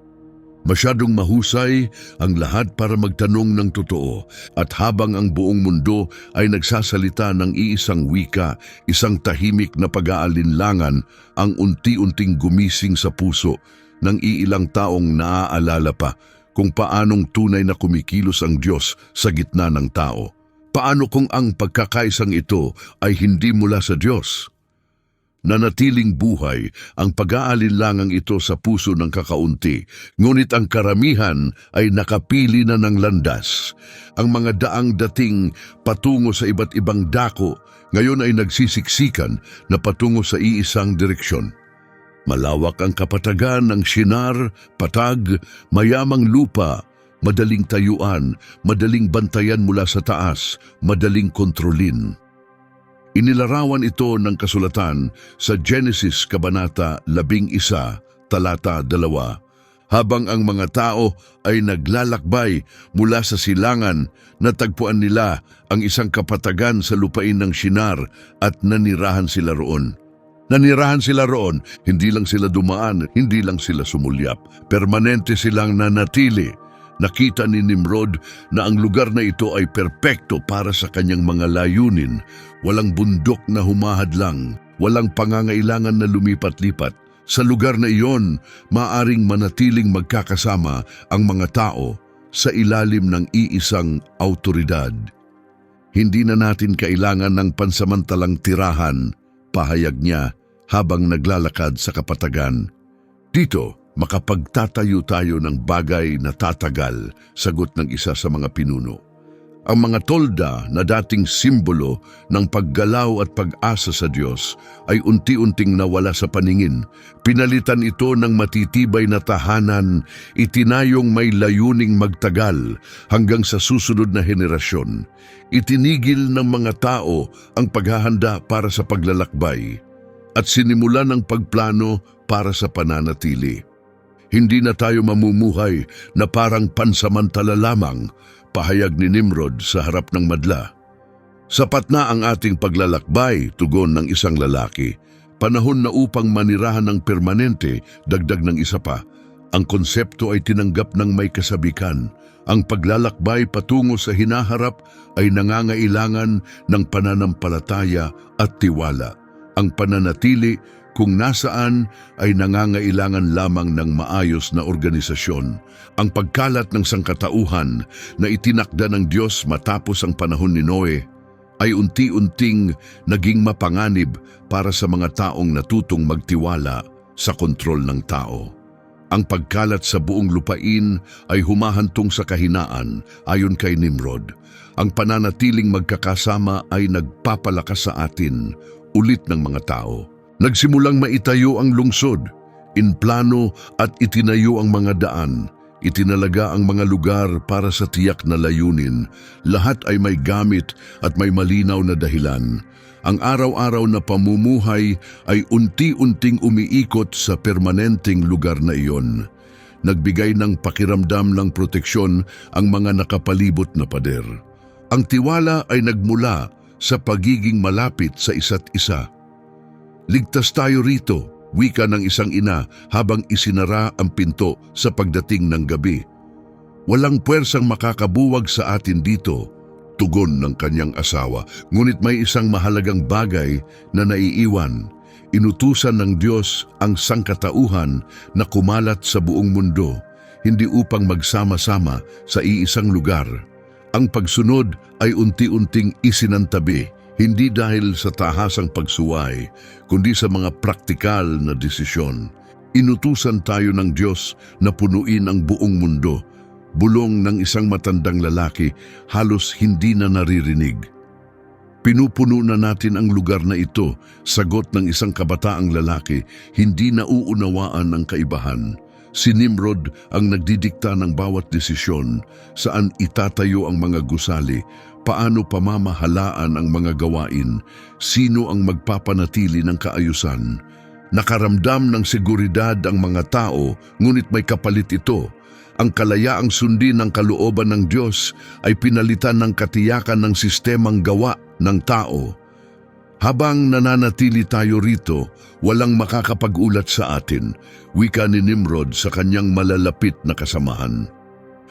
Masyadong mahusay ang lahat para magtanong ng totoo, at habang ang buong mundo ay nagsasalita ng iisang wika, isang tahimik na pag-aalinlangan ang unti-unting gumising sa puso ng iilang taong naaalala pa kung paanong tunay na kumikilos ang Diyos sa gitna ng tao. Paano kung ang pagkakaisang ito ay hindi mula sa Diyos? Nanatiling buhay ang pag-aalinlangang ito sa puso ng kakaunti, ngunit ang karamihan ay nakapili na ng landas. Ang mga daang dating patungo sa iba't ibang dako, ngayon ay nagsisiksikan na patungo sa iisang direksyon. Malawak ang kapatagan ng Shinar, patag, mayamang lupa, madaling tayuan, madaling bantayan mula sa taas, madaling kontrolin. Inilarawan ito ng kasulatan sa Genesis Kabanata 11, talata 2, habang ang mga tao ay naglalakbay mula sa silangan, natagpuan nila ang isang kapatagan sa lupain ng Shinar at nanirahan sila roon. Nanirahan sila roon, hindi lang sila dumaan, hindi lang sila sumulyap, permanente silang nanatili. Nakita ni Nimrod na ang lugar na ito ay perpekto para sa kanyang mga layunin. Walang bundok na humahadlang, walang pangangailangan na lumipat-lipat. Sa lugar na iyon, maaring manatiling magkakasama ang mga tao sa ilalim ng iisang autoridad. Hindi na natin kailangan ng pansamantalang tirahan, pahayag niya habang naglalakad sa kapatagan. Dito, Makapagtatayo tayo ng bagay na tatagal, sagot ng isa sa mga pinuno. Ang mga tolda na dating simbolo ng paggalaw at pag-asa sa Diyos ay unti-unting nawala sa paningin. Pinalitan ito ng matitibay na tahanan, itinayong may layuning magtagal hanggang sa susunod na henerasyon. Itinigil ng mga tao ang paghahanda para sa paglalakbay at sinimulan ang pagplano para sa pananatili. Hindi na tayo mamumuhay na parang pansamantala lamang, pahayag ni Nimrod sa harap ng madla. Sapat na ang ating paglalakbay, tugon ng isang lalaki. Panahon na upang manirahan ng permanente, dagdag ng isa pa. Ang konsepto ay tinanggap ng may kasabikan. Ang paglalakbay patungo sa hinaharap ay nangangailangan ng pananampalataya at tiwala. Ang pananatili kung nasaan ay nangangailangan lamang ng maayos na organisasyon. Ang pagkalat ng sangkatauhan na itinakda ng Diyos matapos ang panahon ni Noe ay unti-unting naging mapanganib para sa mga taong natutong magtiwala sa kontrol ng tao. Ang pagkalat sa buong lupain ay humahantong sa kahinaan ayon kay Nimrod. Ang pananatiling magkakasama ay nagpapalakas sa atin ulit ng mga tao. Nagsimulang maitayo ang lungsod, inplano at itinayo ang mga daan. Itinalaga ang mga lugar para sa tiyak na layunin. Lahat ay may gamit at may malinaw na dahilan. Ang araw-araw na pamumuhay ay unti-unting umiikot sa permanenteng lugar na iyon. Nagbigay ng pakiramdam ng proteksyon ang mga nakapalibot na pader. Ang tiwala ay nagmula sa pagiging malapit sa isa't isa. Ligtas tayo rito, wika ng isang ina habang isinara ang pinto sa pagdating ng gabi. Walang puwersang makakabuwag sa atin dito, tugon ng kanyang asawa. Ngunit may isang mahalagang bagay na naiiwan. Inutusan ng Diyos ang sangkatauhan na kumalat sa buong mundo, hindi upang magsama-sama sa iisang lugar. Ang pagsunod ay unti-unting isinantabi, hindi dahil sa tahasang pagsuway, kundi sa mga praktikal na desisyon. Inutusan tayo ng Diyos na punuin ang buong mundo. Bulong ng isang matandang lalaki, halos hindi na naririnig. Pinupuno na natin ang lugar na ito, sagot ng isang kabataang lalaki, hindi nauunawaan ang kaibahan. Si Nimrod ang nagdidikta ng bawat desisyon, saan itatayo ang mga gusali, paano pamamahalaan ang mga gawain, sino ang magpapanatili ng kaayusan. Nakaramdam ng seguridad ang mga tao, ngunit may kapalit ito. Ang kalayaang sundin ng kalooban ng Diyos ay pinalitan ng katiyakan ng sistemang gawa ng tao. Habang nananatili tayo rito, walang makakapag-ulat sa atin, wika ni Nimrod sa kanyang malalapit na kasamahan.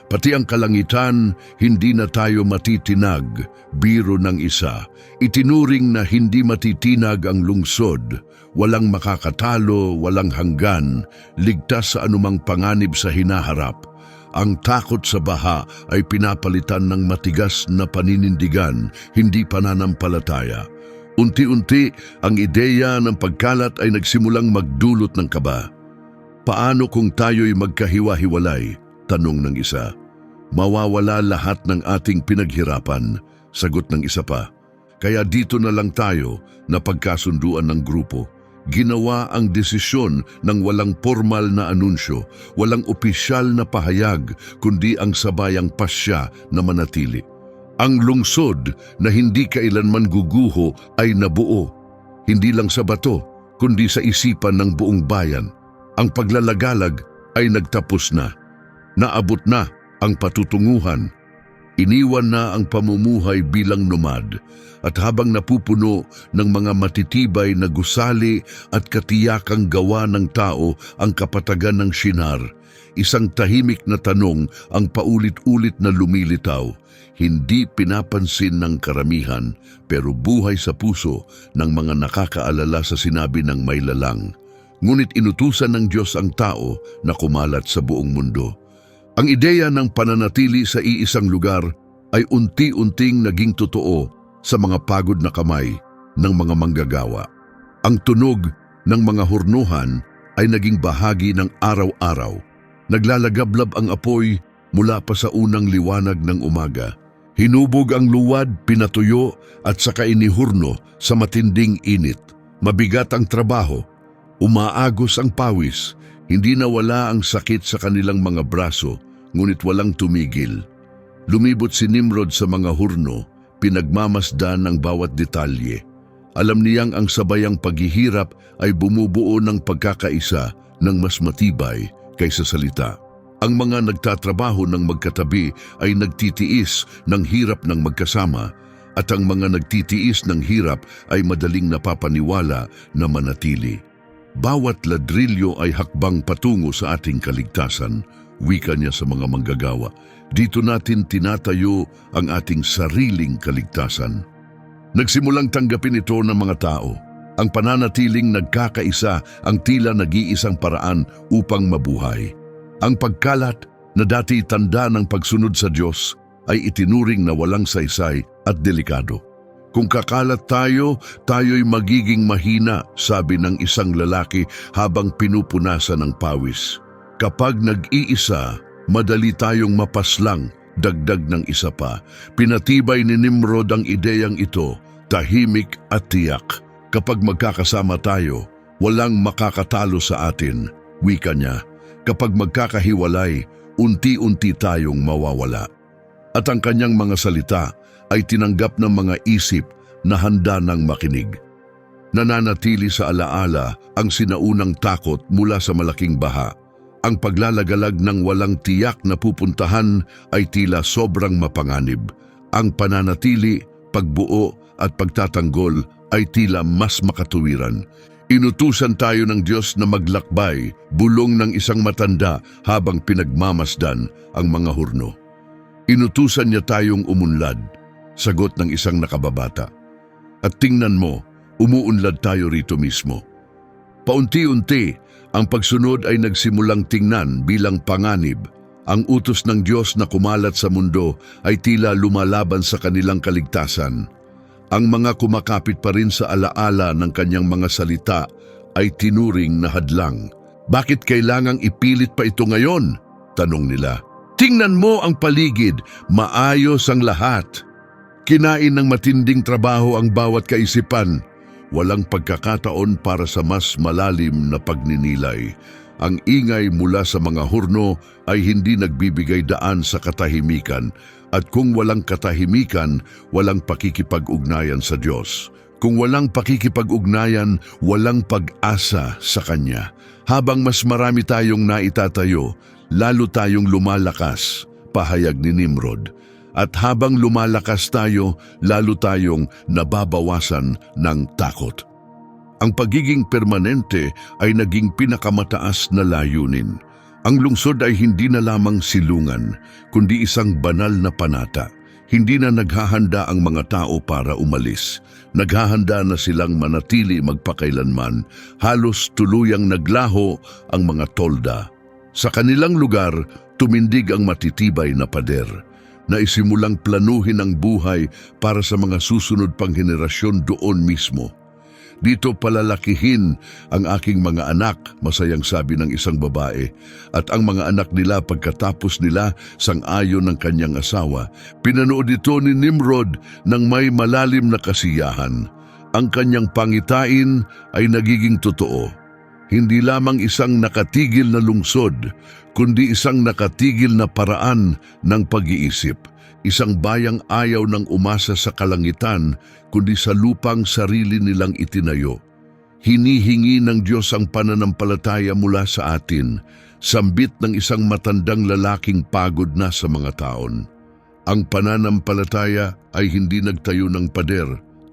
Pati ang kalangitan, hindi na tayo matitinag, biro ng isa. Itinuring na hindi matitinag ang lungsod, walang makakatalo, walang hanggan, ligtas sa anumang panganib sa hinaharap. Ang takot sa baha ay pinapalitan ng matigas na paninindigan, hindi pananampalataya. Unti-unti, ang ideya ng pagkalat ay nagsimulang magdulot ng kaba. Paano kung tayo'y magkahiwa-hiwalay? Tanong ng isa. Mawawala lahat ng ating pinaghirapan, sagot ng isa pa. Kaya dito na lang tayo na pagkasunduan ng grupo. Ginawa ang desisyon ng walang formal na anunsyo, walang opisyal na pahayag, kundi ang sabayang pasya na manatili. Ang lungsod na hindi kailanman guguho ay nabuo, hindi lang sa bato, kundi sa isipan ng buong bayan. Ang paglalagalag ay nagtapos na. Naabot na ang patutunguhan. Iniwan na ang pamumuhay bilang nomad at habang napupuno ng mga matitibay na gusali at katiyakang gawa ng tao ang kapatagan ng Shinar, isang tahimik na tanong ang paulit-ulit na lumilitaw. Hindi pinapansin ng karamihan pero buhay sa puso ng mga nakakaalala sa sinabi ng may lalang. Ngunit inutusan ng Diyos ang tao na kumalat sa buong mundo. Ang ideya ng pananatili sa iisang lugar ay unti-unting naging totoo sa mga pagod na kamay ng mga manggagawa. Ang tunog ng mga hurnuhan ay naging bahagi ng araw-araw. Naglalagablab ang apoy mula pa sa unang liwanag ng umaga. Hinubog ang luwad, pinatuyo at saka inihurno sa matinding init. Mabigat ang trabaho, umaagos ang pawis, hindi nawala ang sakit sa kanilang mga braso, ngunit walang tumigil. Lumibot si Nimrod sa mga hurno, pinagmamasdan ng bawat detalye. Alam niyang ang sabayang paghihirap ay bumubuo ng pagkakaisa ng mas matibay kaysa salita. Ang mga nagtatrabaho ng magkatabi ay nagtitiis ng hirap ng magkasama at ang mga nagtitiis ng hirap ay madaling napapaniwala na manatili. Bawat ladrilyo ay hakbang patungo sa ating kaligtasan, wika niya sa mga manggagawa. Dito natin tinatayo ang ating sariling kaligtasan. Nagsimulang tanggapin ito ng mga tao. Ang pananatiling nagkakaisa ang tila nag-iisang paraan upang mabuhay. Ang pagkalat na dati tanda ng pagsunod sa Diyos ay itinuring na walang saysay at delikado. Kung kakalat tayo, tayo'y magiging mahina, sabi ng isang lalaki habang pinupunasan ng pawis. Kapag nag-iisa, madali tayong mapaslang, dagdag ng isa pa. Pinatibay ni Nimrod ang ideyang ito, tahimik at tiyak. Kapag magkakasama tayo, walang makakatalo sa atin, wika niya. Kapag magkakahiwalay, unti-unti tayong mawawala. At ang kanyang mga salita ay tinanggap ng mga isip na handa ng makinig. Nananatili sa alaala ang sinaunang takot mula sa malaking baha. Ang paglalagalag ng walang tiyak na pupuntahan ay tila sobrang mapanganib. Ang pananatili, pagbuo at pagtatanggol ay tila mas makatuwiran. Inutusan tayo ng Diyos na maglakbay, bulong ng isang matanda habang pinagmamasdan ang mga hurno. Inutusan niya tayong umunlad, sagot ng isang nakababata. At tingnan mo, umuunlad tayo rito mismo. Paunti-unti, ang pagsunod ay nagsimulang tingnan bilang panganib. Ang utos ng Diyos na kumalat sa mundo ay tila lumalaban sa kanilang kaligtasan. Ang mga kumakapit pa rin sa alaala ng kanyang mga salita ay tinuring na hadlang. Bakit kailangang ipilit pa ito ngayon? Tanong nila. Tingnan mo ang paligid, maayos ang lahat. Kinain ng matinding trabaho ang bawat kaisipan. Walang pagkakataon para sa mas malalim na pagninilay. Ang ingay mula sa mga hurno ay hindi nagbibigay daan sa katahimikan. At kung walang katahimikan, walang pakikipag-ugnayan sa Diyos. Kung walang pakikipag-ugnayan, walang pag-asa sa Kanya. Habang mas marami tayong naitatayo, lalo tayong lumalakas, pahayag ni Nimrod. At habang lumalakas tayo, lalo tayong nababawasan ng takot. Ang pagiging permanente ay naging pinakamataas na layunin. Ang lungsod ay hindi na lamang silungan, kundi isang banal na panata. Hindi na naghahanda ang mga tao para umalis. Naghahanda na silang manatili magpakailanman. Halos tuluyang naglaho ang mga tolda. Sa kanilang lugar, tumindig ang matitibay na pader. Naisimulang planuhin ang buhay para sa mga susunod pang henerasyon doon mismo. Dito palalakihin ang aking mga anak, masayang sabi ng isang babae. At ang mga anak nila pagkatapos nila sang-ayon ng kanyang asawa. Pinanood ito ni Nimrod ng may malalim na kasiyahan. Ang kanyang pangitain ay nagiging totoo. Hindi lamang isang nakatigil na lungsod, kundi isang nakatigil na paraan ng pag-iisip. Isang bayang ayaw ng umasa sa kalangitan, kundi sa lupang sarili nilang itinayo. Hinihingi ng Diyos ang pananampalataya mula sa atin, sambit ng isang matandang lalaking pagod na sa mga taon. Ang pananampalataya ay hindi nagtayo ng pader,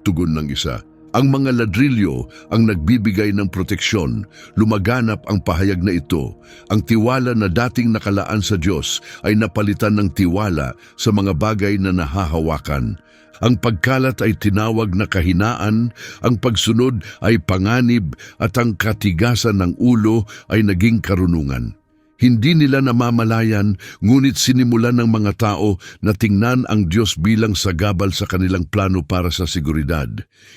tugon ng isa. Ang mga ladrilyo ang nagbibigay ng proteksyon, lumaganap ang pahayag na ito. Ang tiwala na dating nakalaan sa Diyos ay napalitan ng tiwala sa mga bagay na nahahawakan. Ang pagkalat ay tinawag na kahinaan, ang pagsunod ay panganib at ang katigasan ng ulo ay naging karunungan. Hindi nila namamalayan, ngunit sinimulan ng mga tao na tingnan ang Diyos bilang sagabal sa kanilang plano para sa seguridad.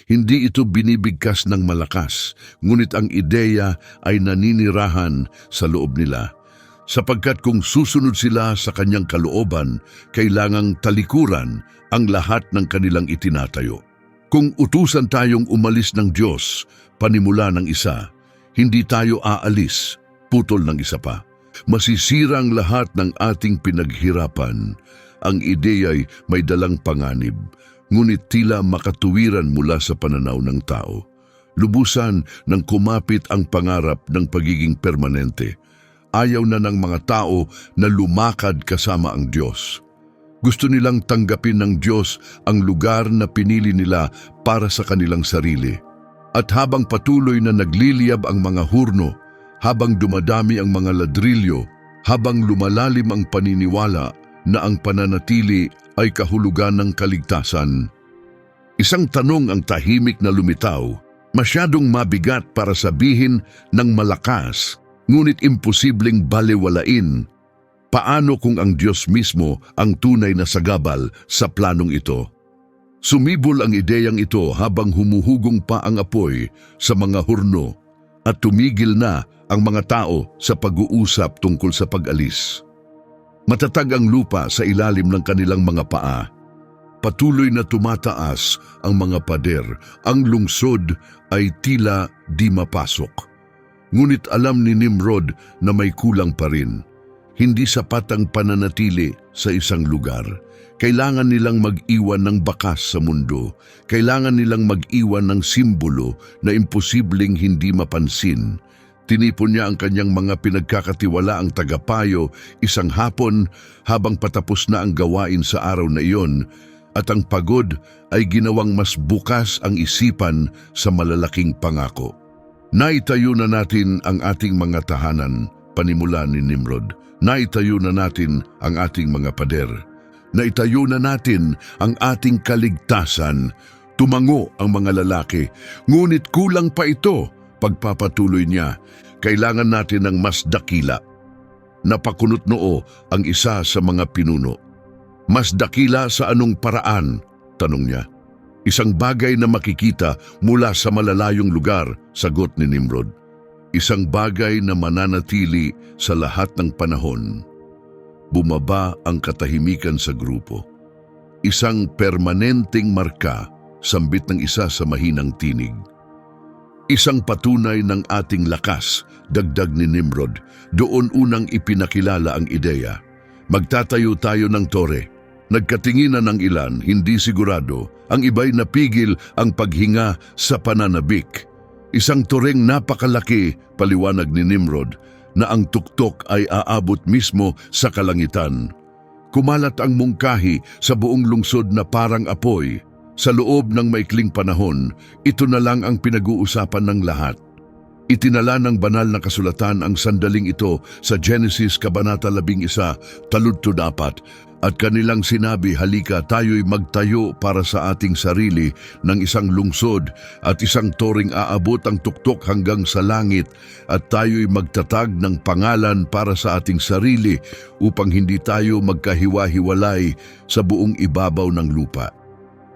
Hindi ito binibigkas ng malakas, ngunit ang ideya ay naninirahan sa loob nila. Sapagkat kung susunod sila sa kanyang kalooban, kailangang talikuran ang lahat ng kanilang itinatayo. Kung utusan tayong umalis ng Diyos, panimula ng isa, hindi tayo aalis, putol ng isa pa. Masisira ang lahat ng ating pinaghirapan. Ang ideya'y may dalang panganib, ngunit tila makatuwiran mula sa pananaw ng tao. Lubusan nang kumapit ang pangarap ng pagiging permanente. Ayaw na ng mga tao na lumakad kasama ang Diyos. Gusto nilang tanggapin ng Diyos ang lugar na pinili nila para sa kanilang sarili. At habang patuloy na nagliliyab ang mga hurno, habang dumadami ang mga ladrilyo, habang lumalalim ang paniniwala na ang pananatili ay kahulugan ng kaligtasan. Isang tanong ang tahimik na lumitaw, masyadong mabigat para sabihin ng malakas, ngunit imposibleng balewalain. Paano kung ang Diyos mismo ang tunay na sagabal sa planong ito? Sumibol ang ideyang ito habang humuhugong pa ang apoy sa mga hurno at tumigil na ang mga tao sa pag-uusap tungkol sa pag-alis. Matatag ang lupa sa ilalim ng kanilang mga paa. Patuloy na tumataas ang mga pader. Ang lungsod ay tila di mapasok. Ngunit alam ni Nimrod na may kulang pa rin. Hindi sapat ang pananatili sa isang lugar. Kailangan nilang mag-iwan ng bakas sa mundo. Kailangan nilang mag-iwan ng simbolo na imposibleng hindi mapansin. Tinipon niya ang kanyang mga pinagkakatiwalaang tagapayo isang hapon habang patapos na ang gawain sa araw na iyon, at ang pagod ay ginawang mas bukas ang isipan sa malalaking pangako. Naitayo na natin ang ating mga tahanan, panimula ni Nimrod. Naitayo na natin ang ating mga pader. Naitayo na natin ang ating kaligtasan. Tumango ang mga lalaki, ngunit kulang pa ito. Pagpapatuloy niya, kailangan natin ng mas dakila. Napakunot noo ang isa sa mga pinuno. Mas dakila sa anong paraan? Tanong niya. Isang bagay na makikita mula sa malalayong lugar, sagot ni Nimrod. Isang bagay na mananatili sa lahat ng panahon. Bumaba ang katahimikan sa grupo. Isang permanenteng marka, sambit ng isa sa mahinang tinig. Isang patunay ng ating lakas, dagdag ni Nimrod. Doon unang ipinakilala ang ideya. Magtatayo tayo ng tore. Nagkatinginan ng ilan, hindi sigurado. Ang iba'y napigil ang paghinga sa pananabik. Isang toreng napakalaki, paliwanag ni Nimrod, na ang tuktok ay aabot mismo sa kalangitan. Kumalat ang mungkahi sa buong lungsod na parang apoy. Sa loob ng maikling panahon, ito na lang ang pinag-uusapan ng lahat. Itinala ng banal na kasulatan ang sandaling ito sa Genesis Kabanata 11, taludtod 4, at kanilang sinabi, halika tayo'y magtayo para sa ating sarili ng isang lungsod at isang toring aabot ang tuktok hanggang sa langit, at tayo'y magtatag ng pangalan para sa ating sarili upang hindi tayo magkahiwa-hiwalay sa buong ibabaw ng lupa.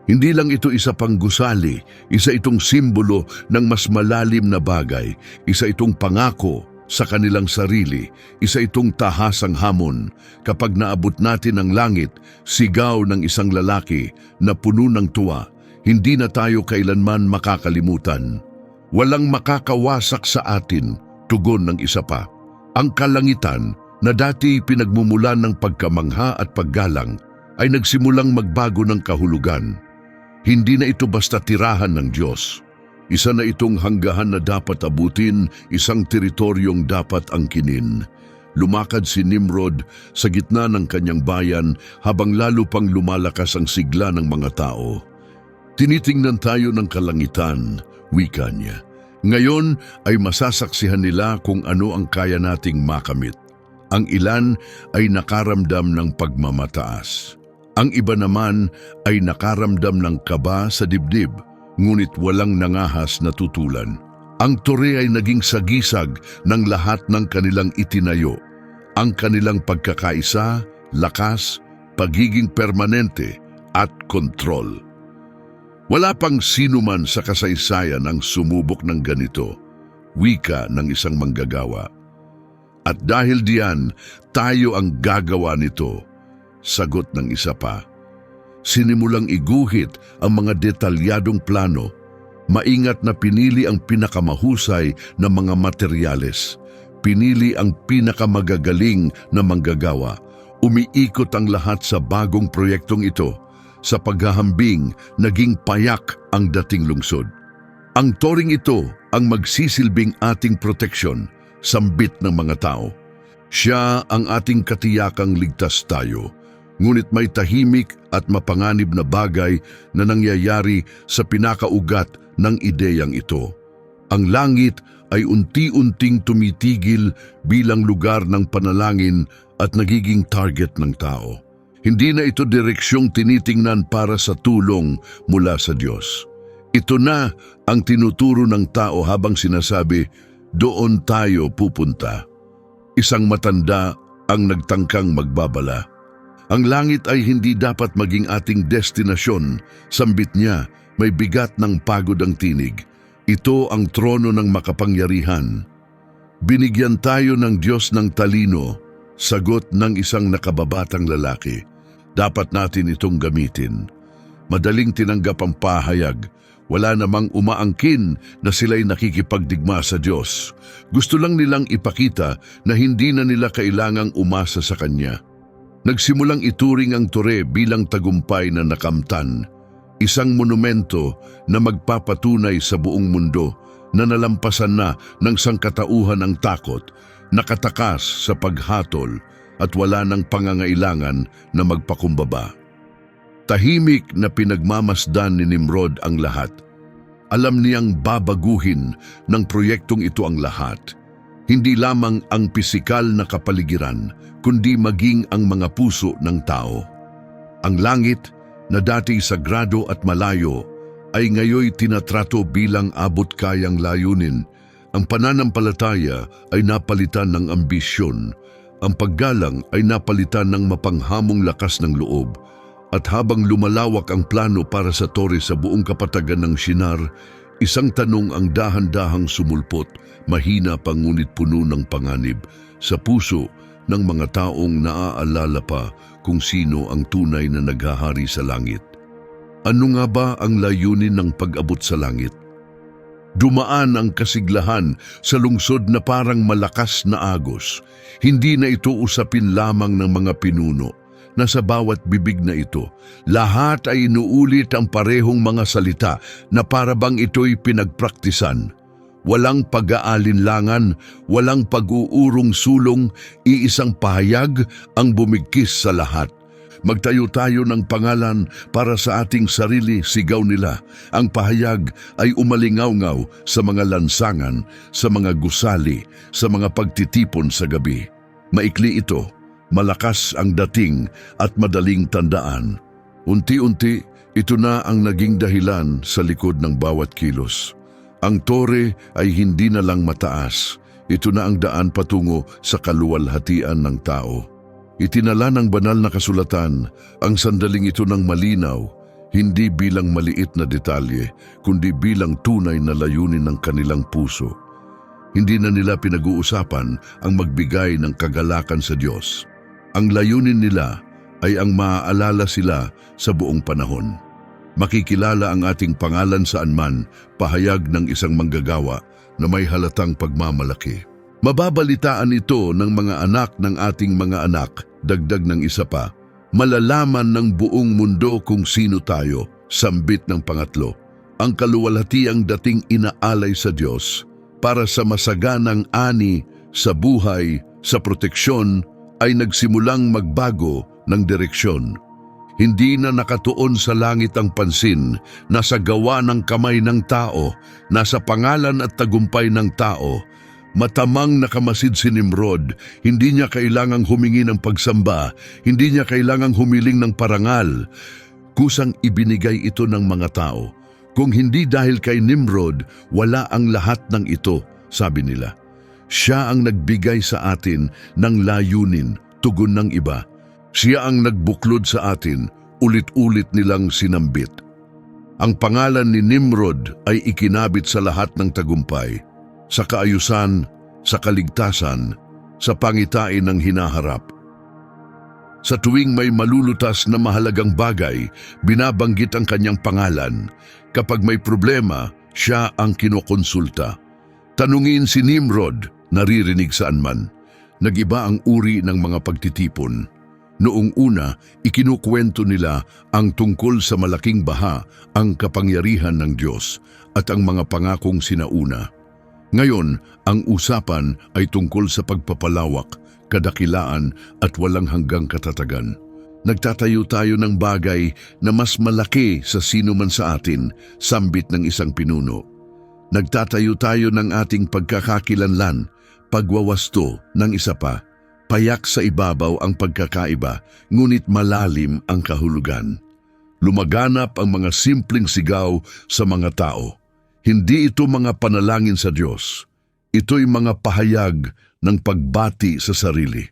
Hindi lang ito isa pang gusali, isa itong simbolo ng mas malalim na bagay, isa itong pangako sa kanilang sarili, isa itong tahasang hamon. Kapag naabot natin ang langit, sigaw ng isang lalaki na puno ng tuwa, hindi na tayo kailanman makakalimutan. Walang makakawasak sa atin, tugon ng isa pa. Ang kalangitan na dati pinagmumulan ng pagkamangha at paggalang ay nagsimulang magbago ng kahulugan. Hindi na ito basta tirahan ng Diyos. Isa na itong hanggahan na dapat abutin, isang teritoryong dapat angkinin. Lumakad si Nimrod sa gitna ng kanyang bayan habang lalo pang lumalakas ang sigla ng mga tao. Tinitingnan tayo ng kalangitan, wika niya. Ngayon ay masasaksihan nila kung ano ang kaya nating makamit. Ang ilan ay nakaramdam ng pagmamataas. Ang iba naman ay nakaramdam ng kaba sa dibdib, ngunit walang nangahas na tutulan. Ang tore ay naging sagisag ng lahat ng kanilang itinayo. ang kanilang pagkakaisa, lakas, pagiging permanente at kontrol. Wala pang sino man sa kasaysayan ang sumubok ng ganito, wika ng isang manggagawa. At dahil diyan, tayo ang gagawa nito, sagot ng isa pa. Sinimulang iguhit ang mga detalyadong plano, maingat na pinili ang pinakamahusay na mga materyales, pinili ang pinakamagagaling na manggagawa, umiikot ang lahat sa bagong proyektong ito. Sa paghahambing, naging payak ang dating lungsod. Ang toring ito ang magsisilbing ating proteksyon, sambit ng mga tao. Siya ang ating katiyakang ligtas tayo, ngunit may tahimik at mapanganib na bagay na nangyayari sa pinakaugat ng ideyang ito. Ang langit ay unti-unting tumitigil bilang lugar ng panalangin at nagiging target ng tao. Hindi na ito direksyong tinitingnan para sa tulong mula sa Diyos. Ito na ang tinuturo ng tao habang sinasabi, doon tayo pupunta. Isang matanda ang nagtangkang magbabala. Ang langit ay hindi dapat maging ating destinasyon, sambit niya, may bigat ng pagod ang tinig. Ito ang trono ng makapangyarihan. Binigyan tayo ng Diyos ng talino, sagot ng isang nakababatang lalaki. Dapat natin itong gamitin. Madaling tinanggap ang pahayag. Wala namang umaangkin na sila'y nakikipagdigma sa Diyos. Gusto lang nilang ipakita na hindi na nila kailangang umasa sa Kanya. Nagsimulang ituring ang tore bilang tagumpay na nakamtan. Isang monumento na magpapatunay sa buong mundo na nalampasan na ng sangkatauhan ang takot, nakatakas sa paghatol at wala ng pangangailangan na magpakumbaba. Tahimik na pinagmamasdan ni Nimrod ang lahat. Alam niyang babaguhin ng proyektong ito ang lahat. Hindi lamang ang pisikal na kapaligiran, kundi maging ang mga puso ng tao. Ang langit, na dati sagrado at malayo, ay ngayoy tinatrato bilang abot-kayang layunin. Ang pananampalataya ay napalitan ng ambisyon. Ang paggalang ay napalitan ng mapanghamong lakas ng loob. At habang lumalawak ang plano para sa tore sa buong kapatagan ng Shinar, isang tanong ang dahan-dahang sumulpot, mahina pa ngunit puno ng panganib, sa puso ng mga taong naaalala pa kung sino ang tunay na naghahari sa langit. Ano nga ba ang layunin ng pag-abot sa langit? Dumaan ang kasiglahan sa lungsod na parang malakas na agos. Hindi na ito usapin lamang ng mga pinuno. Nasa bawat bibig na ito, lahat ay inuulit ang parehong mga salita na parabang ito'y pinagpraktisan. Walang pag-aalinlangan, walang pag-uurong sulong, iisang pahayag ang bumigkis sa lahat. Magtayo tayo ng pangalan para sa ating sarili, sigaw nila. Ang pahayag ay umalingaw-ngaw sa mga lansangan, sa mga gusali, sa mga pagtitipon sa gabi. Maikli ito, malakas ang dating at madaling tandaan. Unti-unti, ito na ang naging dahilan sa likod ng bawat kilos. Ang tore ay hindi na lang mataas. Ito na ang daan patungo sa kaluwalhatian ng tao. Itinala ng banal na kasulatan ang sandaling ito ng malinaw, hindi bilang maliit na detalye, kundi bilang tunay na layunin ng kanilang puso. Hindi na nila pinag-uusapan ang magbigay ng kagalakan sa Diyos. Ang layunin nila ay ang maaalala sila sa buong panahon. Makikilala ang ating pangalan saan man, pahayag ng isang manggagawa na may halatang pagmamalaki. Mababalitaan ito ng mga anak ng ating mga anak, dagdag ng isa pa. Malalaman ng buong mundo kung sino tayo, sambit ng pangatlo. Ang kaluwalhatiang dating inaalay sa Diyos para sa masaganang ani sa buhay, sa proteksyon, ay nagsimulang magbago ng direksyon. Hindi na nakatuon sa langit ang pansin, nasa gawa ng kamay ng tao, nasa pangalan at tagumpay ng tao. Matamang nakamasid si Nimrod, hindi niya kailangang humingi ng pagsamba, hindi niya kailangang humiling ng parangal. Kusang ibinigay ito ng mga tao. Kung hindi dahil kay Nimrod, wala ang lahat ng ito, sabi nila. Siya ang nagbigay sa atin ng layunin, tugon ng iba. Siya ang nagbuklod sa atin, ulit-ulit nilang sinambit. Ang pangalan ni Nimrod ay ikinabit sa lahat ng tagumpay, sa kaayusan, sa kaligtasan, sa pangitain ng hinaharap. Sa tuwing may malulutas na mahalagang bagay, binabanggit ang kanyang pangalan. Kapag may problema, siya ang kinokonsulta. Tanungin si Nimrod, naririnig saan man. Nag-iba ang uri ng mga pagtitipon. Noong una, ikinukwento nila ang tungkol sa malaking baha, ang kapangyarihan ng Diyos at ang mga pangakong sinauna. Ngayon, ang usapan ay tungkol sa pagpapalawak, kadakilaan at walang hanggang katatagan. Nagtatayo tayo ng bagay na mas malaki sa sino man sa atin, sambit ng isang pinuno. Nagtatayo tayo ng ating pagkakakilanlan, pagwawasto ng isa pa. Payak sa ibabaw ang pagkakaiba, ngunit malalim ang kahulugan. Lumaganap ang mga simpleng sigaw sa mga tao. Hindi ito mga panalangin sa Diyos. Ito'y mga pahayag ng pagbati sa sarili.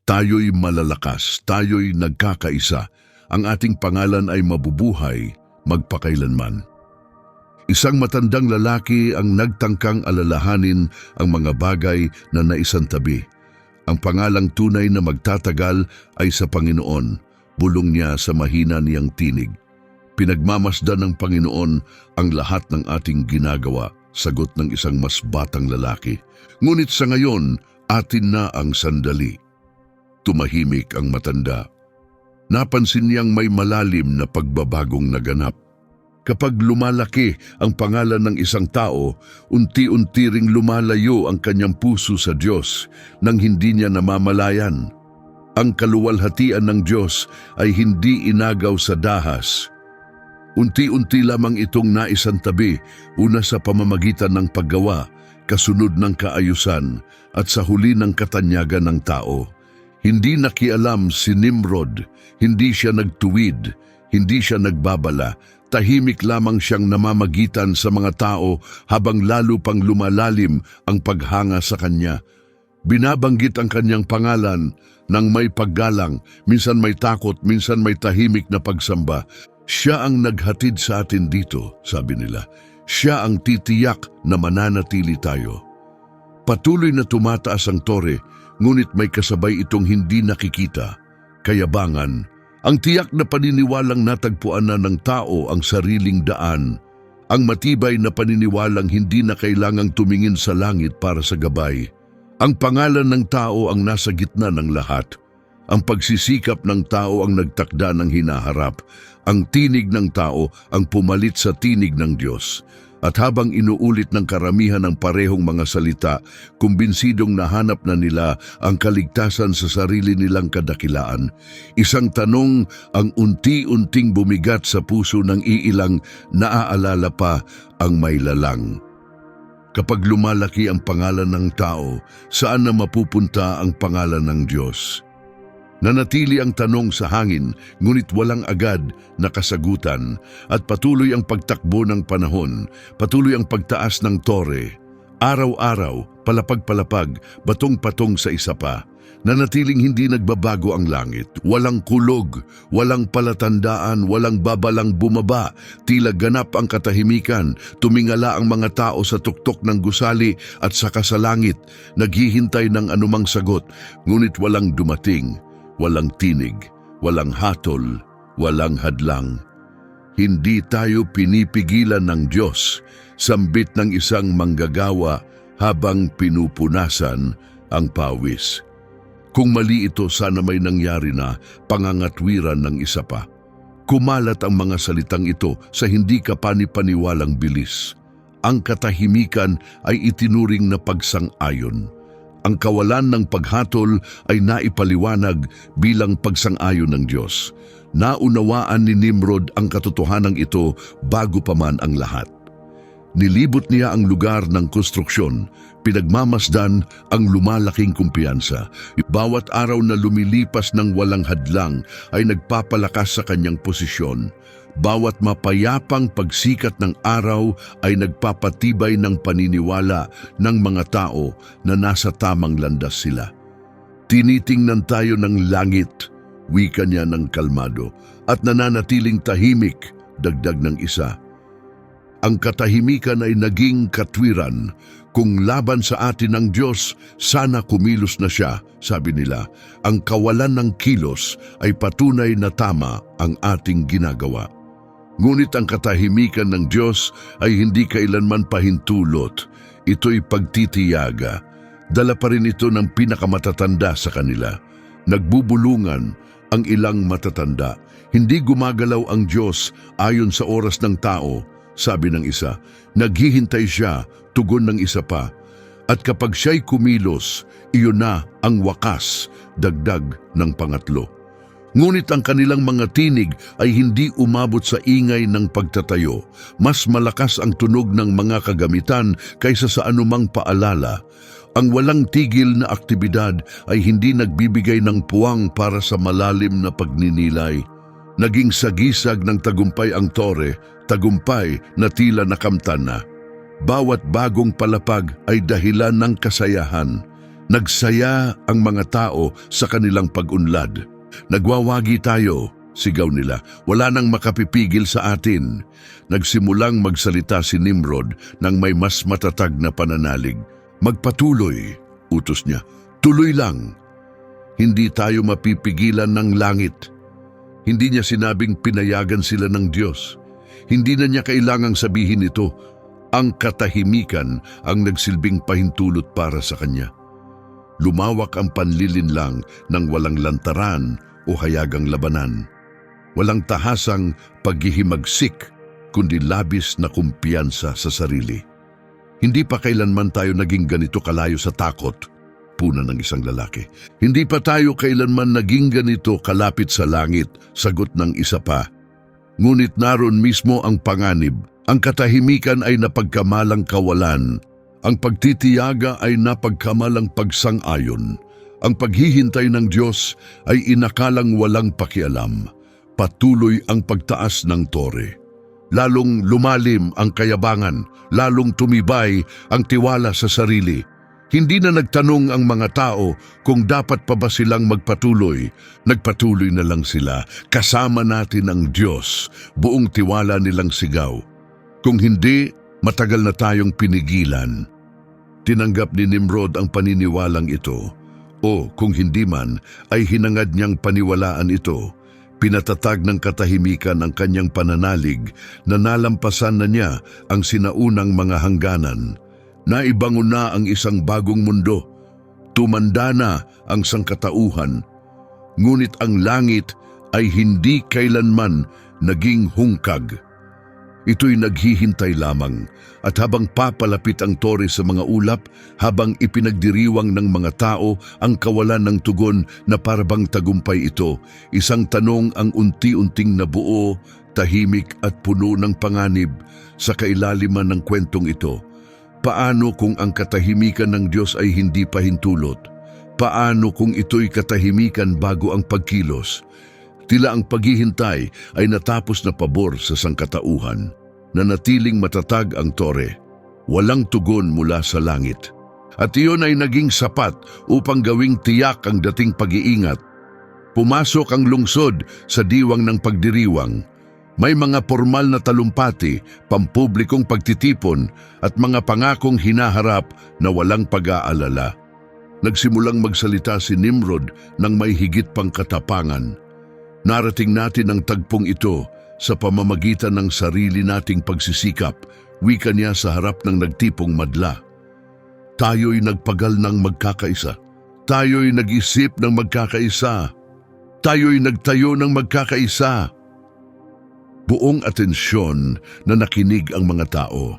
Tayo'y malalakas, tayo'y nagkakaisa. Ang ating pangalan ay mabubuhay magpakailanman. Isang matandang lalaki ang nagtangkang alalahanin ang mga bagay na naisantabi. Ang pangalang tunay na magtatagal ay sa Panginoon, bulong niya sa mahina niyang tinig. Pinagmamasdan ng Panginoon ang lahat ng ating ginagawa, sagot ng isang mas batang lalaki. Ngunit sa ngayon, atin na ang sandali. Tumahimik ang matanda. Napansin niyang may malalim na pagbabagong naganap. Kapag lumalaki ang pangalan ng isang tao, unti-unti ring lumalayo ang kanyang puso sa Diyos nang hindi niya namamalayan. Ang kaluwalhatian ng Diyos ay hindi inagaw sa dahas. Unti-unti lamang itong naisantabi, una sa pamamagitan ng paggawa, kasunod ng kaayusan, at sa huli ng katanyagan ng tao. Hindi nakialam si Nimrod, hindi siya nagtuwid, hindi siya nagbabala. Tahimik lamang siyang namamagitan sa mga tao habang lalo pang lumalalim ang paghanga sa kanya. Binabanggit ang kanyang pangalan ng may paggalang, minsan may takot, minsan may tahimik na pagsamba. Siya ang naghatid sa atin dito, sabi nila. Siya ang titiyak na mananatili tayo. Patuloy na tumataas ang tore, ngunit may kasabay itong hindi nakikita, kayabangan. Ang tiyak na paniniwalang natagpuan na ng tao ang sariling daan, ang matibay na paniniwalang hindi na kailangang tumingin sa langit para sa gabay. Ang pangalan ng tao ang nasa gitna ng lahat. Ang pagsisikap ng tao ang nagtakda ng hinaharap. Ang tinig ng tao ang pumalit sa tinig ng Diyos. At habang inuulit ng karamihan ng parehong mga salita, kumbinsidong nahanap na nila ang kaligtasan sa sarili nilang kadakilaan. Isang tanong ang unti-unting bumigat sa puso ng iilang naaalala pa ang may lalang. Kapag lumalaki ang pangalan ng tao, saan na mapupunta ang pangalan ng Diyos? Nanatili ang tanong sa hangin, ngunit walang agad na kasagutan, at patuloy ang pagtakbo ng panahon, patuloy ang pagtaas ng tore. Araw-araw, palapag-palapag, batong-patong sa isa pa. Nanatiling hindi nagbabago ang langit. Walang kulog, walang palatandaan, walang babalang bumaba. Tila ganap ang katahimikan. Tumingala ang mga tao sa tuktok ng gusali at saka sa langit, naghihintay ng anumang sagot, ngunit walang dumating. Walang tinig, walang hatol, walang hadlang. Hindi tayo pinipigilan ng Diyos, sambit ng isang manggagawa habang pinupunasan ang pawis. Kung mali ito, sana may nangyari na pangangatwiran ng isa pa. Kumalat ang mga salitang ito sa hindi kapani-paniwalang bilis. Ang katahimikan ay itinuring na pagsang-ayon. Ang kawalan ng paghatol ay naipaliwanag bilang pagsang-ayon ng Diyos. Naunawaan ni Nimrod ang katotohanan ito bago pa man ang lahat. Nilibot niya ang lugar ng konstruksyon, pinagmamasdan ang lumalaking kumpiyansa. Bawat araw na lumilipas ng walang hadlang ay nagpapalakas sa kanyang posisyon. Bawat mapayapang pagsikat ng araw ay nagpapatibay ng paniniwala ng mga tao na nasa tamang landas sila. Tinitingnan tayo ng langit, wika niya ng kalmado, at nananatiling tahimik, dagdag ng isa. Ang katahimikan ay naging katwiran. Kung laban sa atin ang Diyos, sana kumilos na siya, sabi nila. Ang kawalan ng kilos ay patunay na tama ang ating ginagawa. Ngunit ang katahimikan ng Diyos ay hindi kailanman pahintulot. Ito'y pagtitiyaga. Dala pa rin ito ng pinakamatatanda sa kanila. Nagbubulungan ang ilang matatanda. Hindi gumagalaw ang Diyos ayon sa oras ng tao, sabi ng isa. Naghihintay siya, tugon ng isa pa. At kapag siya'y kumilos, iyon na ang wakas, dagdag ng pangatlo. Ngunit ang kanilang mga tinig ay hindi umabot sa ingay ng pagtatayo. Mas malakas ang tunog ng mga kagamitan kaysa sa anumang paalala. Ang walang tigil na aktibidad ay hindi nagbibigay ng puwang para sa malalim na pagninilay. Naging sagisag ng tagumpay ang tore, tagumpay na tila nakamtan na. Bawat bagong palapag ay dahilan ng kasayahan. Nagsaya ang mga tao sa kanilang pag-unlad. Nagwawagi tayo, sigaw nila. Wala nang makapipigil sa atin. Nagsimulang magsalita si Nimrod nang may mas matatag na pananalig. Magpatuloy, utos niya. Tuloy lang. Hindi tayo mapipigilan ng langit. Hindi niya sinabing pinayagan sila ng Diyos. Hindi na niya kailangang sabihin ito. Ang katahimikan ang nagsilbing pahintulot para sa kanya. Lumawak ang panlilinlang ng walang lantaran o hayagang labanan. Walang tahasang paghihimagsik, kundi labis na kumpiyansa sa sarili. Hindi pa kailanman tayo naging ganito kalayo sa takot, puna ng isang lalaki. Hindi pa tayo kailanman naging ganito kalapit sa langit, sagot ng isa pa. Ngunit naroon mismo ang panganib. Ang katahimikan ay napagkamalang kawalan. Ang pagtitiyaga ay napagkamalang pagsang-ayon. Ang paghihintay ng Diyos ay inakalang walang pakialam. Patuloy ang pagtaas ng tore. Lalong lumalim ang kayabangan, lalong tumibay ang tiwala sa sarili. Hindi na nagtanong ang mga tao kung dapat pa ba silang magpatuloy. Nagpatuloy na lang sila. Kasama natin ang Diyos, buong tiwala nilang sigaw. Kung hindi, matagal na tayong pinigilan. Tinanggap ni Nimrod ang paniniwalang ito. O kung hindi man, ay hinangad niyang paniwalaan ito. Pinatatag ng katahimikan ang kanyang pananalig na nalampasan na niya ang sinaunang mga hangganan. Naibangon na ang isang bagong mundo. Tumanda na ang sangkatauhan. Ngunit ang langit ay hindi kailanman naging hungkag. Ito'y naghihintay lamang, at habang papalapit ang tore sa mga ulap, habang ipinagdiriwang ng mga tao ang kawalan ng tugon na parabang tagumpay ito, isang tanong ang unti-unting nabuo, tahimik at puno ng panganib sa kailaliman ng kwentong ito. Paano kung ang katahimikan ng Diyos ay hindi pahintulot? Paano kung ito'y katahimikan bago ang pagkilos? Tila ang paghihintay ay natapos na pabor sa sangkatauhan. Nanatiling matatag ang tore. Walang tugon mula sa langit. At iyon ay naging sapat upang gawing tiyak ang dating pag-iingat. Pumasok ang lungsod sa diwang ng pagdiriwang. May mga formal na talumpati, pampublikong pagtitipon at mga pangakong hinaharap na walang pag-aalala. Nagsimulang magsalita si Nimrod ng may higit pang katapangan. Narating natin ang tagpong ito sa pamamagitan ng sarili nating pagsisikap, wika niya sa harap ng nagtipong madla. Tayo'y nagpagal ng magkakaisa. Tayo'y nag-isip ng magkakaisa. Tayo'y nagtayo ng magkakaisa. Buong atensyon na nakinig ang mga tao.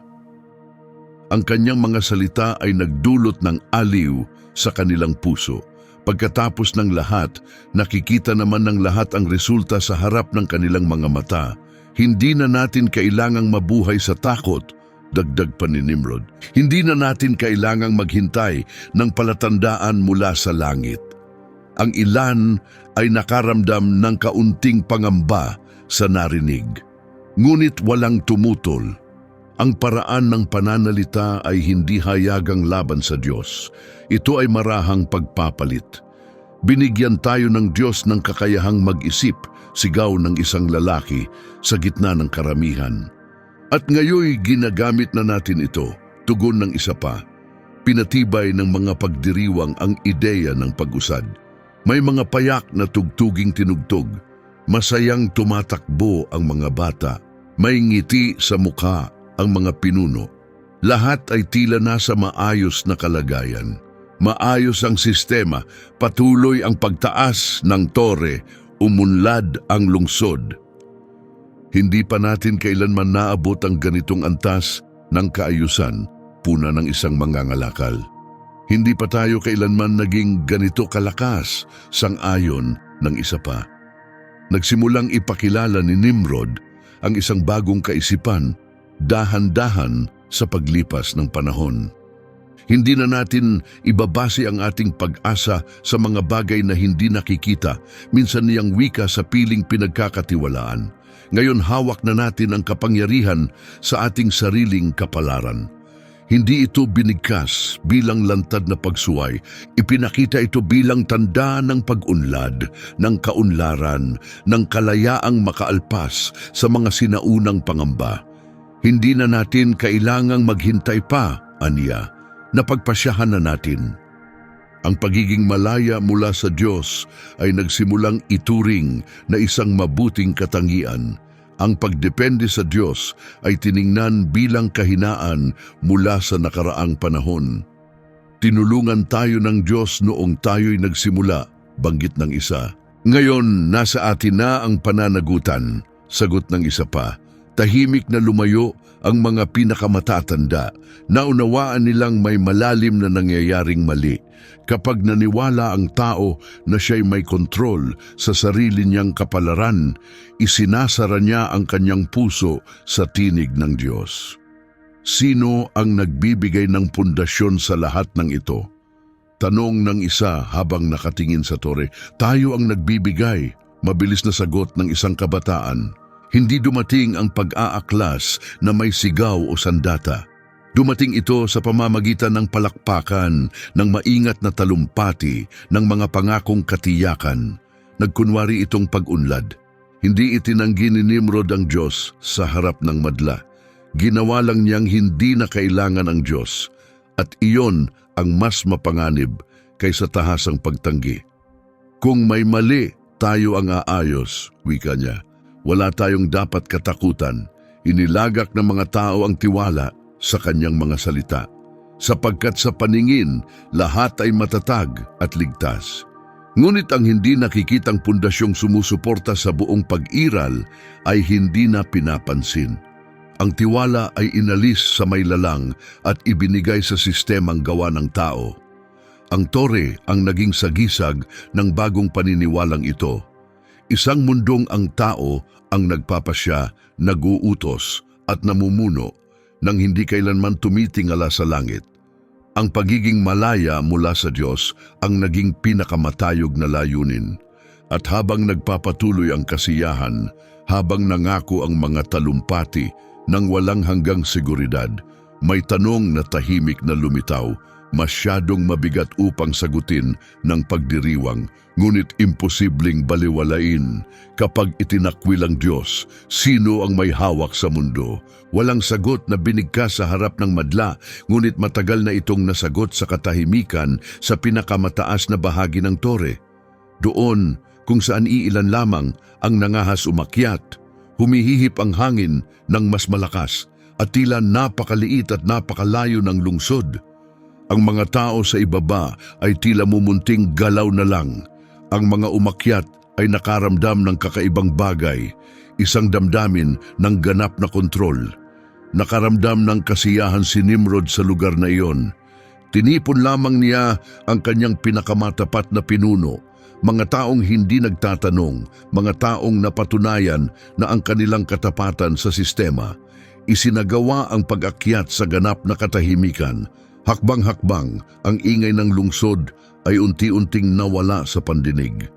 Ang kanyang mga salita ay nagdulot ng aliw sa kanilang puso. Pagkatapos ng lahat, nakikita naman ng lahat ang resulta sa harap ng kanilang mga mata. Hindi na natin kailangang mabuhay sa takot, Dagdag pa ni Nimrod, hindi na natin kailangang maghintay ng palatandaan mula sa langit. Ang ilan ay nakaramdam ng kaunting pangamba sa narinig. Ngunit walang tumutol. Ang paraan ng pananalita ay hindi hayagang laban sa Diyos. Ito ay marahang pagpapalit. Binigyan tayo ng Diyos ng kakayahang mag-isip, sigaw ng isang lalaki sa gitna ng karamihan. At ngayoy ginagamit na natin ito, tugon ng isa pa. Pinatibay ng mga pagdiriwang ang ideya ng pag-usad. May mga payak na tugtuging tinugtog. Masayang tumatakbo ang mga bata. May ngiti sa mukha ang mga pinuno. Lahat ay tila nasa maayos na kalagayan. Maayos ang sistema, patuloy ang pagtaas ng tore, umunlad ang lungsod. Hindi pa natin kailanman naabot ang ganitong antas ng kaayusan, puna ng isang mangangalakal. Hindi pa tayo kailanman naging ganito kalakas, sang-ayon ng isa pa. Nagsimulang ipakilala ni Nimrod ang isang bagong kaisipan, dahan-dahan sa paglipas ng panahon. Hindi na natin ibabase ang ating pag-asa sa mga bagay na hindi nakikita, minsan niyang wika sa piling pinagkakatiwalaan. Ngayon hawak na natin ang kapangyarihan sa ating sariling kapalaran. Hindi ito binigkas bilang lantad na pagsuway, ipinakita ito bilang tanda ng pag-unlad, ng kaunlaran, ng kalayaang makaalpas sa mga sinaunang pangamba. Hindi na natin kailangang maghintay pa, aniya. Napagpasyahan na natin. Ang pagiging malaya mula sa Diyos ay nagsimulang ituring na isang mabuting katangian. Ang pagdepende sa Diyos ay tiningnan bilang kahinaan mula sa nakaraang panahon. Tinulungan tayo ng Diyos noong tayo'y nagsimula, banggit ng isa. Ngayon, nasa atin na ang pananagutan, sagot ng isa pa. Tahimik na lumayo ang mga pinakamatatanda. Naunawaan nilang may malalim na nangyayaring mali. Kapag naniwala ang tao na siya'y may kontrol sa sarili niyang kapalaran, isinasara niya ang kanyang puso sa tinig ng Diyos. Sino ang nagbibigay ng pundasyon sa lahat ng ito? Tanong ng isa habang nakatingin sa tore. Tayo ang nagbibigay, mabilis na sagot ng isang kabataan. Hindi dumating ang pag-aaklas na may sigaw o sandata. Dumating ito sa pamamagitan ng palakpakan, ng maingat na talumpati, ng mga pangakong katiyakan. Nagkunwari itong pag-unlad. Hindi itinanggi ni Nimrod ang Diyos sa harap ng madla. Ginawa lang niyang hindi na kailangan ang Diyos. At iyon ang mas mapanganib kaysa tahasang pagtanggi. Kung may mali, tayo ang aayos, wika niya. Wala tayong dapat katakutan. Inilagak ng mga tao ang tiwala sa kanyang mga salita. Sapagkat sa paningin, lahat ay matatag at ligtas. Ngunit ang hindi nakikitang pundasyong sumusuporta sa buong pag-iral ay hindi na pinapansin. Ang tiwala ay inalis sa may lalang at ibinigay sa sistemang gawa ng tao. Ang tore ang naging sagisag ng bagong paniniwalang ito. Isang mundong ang tao ang nagpapasya, naguutos at namumuno nang hindi kailanman tumitingala sa langit. Ang pagiging malaya mula sa Diyos ang naging pinakamatayog na layunin. At habang nagpapatuloy ang kasiyahan, habang nangako ang mga talumpati ng walang hanggang seguridad, may tanong na tahimik na lumitaw, masyadong mabigat upang sagutin ng pagdiriwang, ngunit imposibleng baliwalain. Kapag itinakwil ang Diyos, sino ang may hawak sa mundo? Walang sagot na binigkas sa harap ng madla, ngunit matagal na itong nasagot sa katahimikan sa pinakamataas na bahagi ng tore. Doon, kung saan iilan lamang ang nangahas umakyat, humihihip ang hangin ng mas malakas at tila napakaliit at napakalayo ng lungsod. Ang mga tao sa ibaba ay tila mumunting galaw na lang. Ang mga umakyat ay nakaramdam ng kakaibang bagay, isang damdamin ng ganap na kontrol. Nakaramdam ng kasiyahan si Nimrod sa lugar na iyon. Tinipon lamang niya ang kanyang pinakamatapat na pinuno, mga taong hindi nagtatanong, mga taong napatunayan na ang kanilang katapatan sa sistema. Isinagawa ang pag-akyat sa ganap na katahimikan. Hakbang-hakbang, ang ingay ng lungsod ay unti-unting nawala sa pandinig.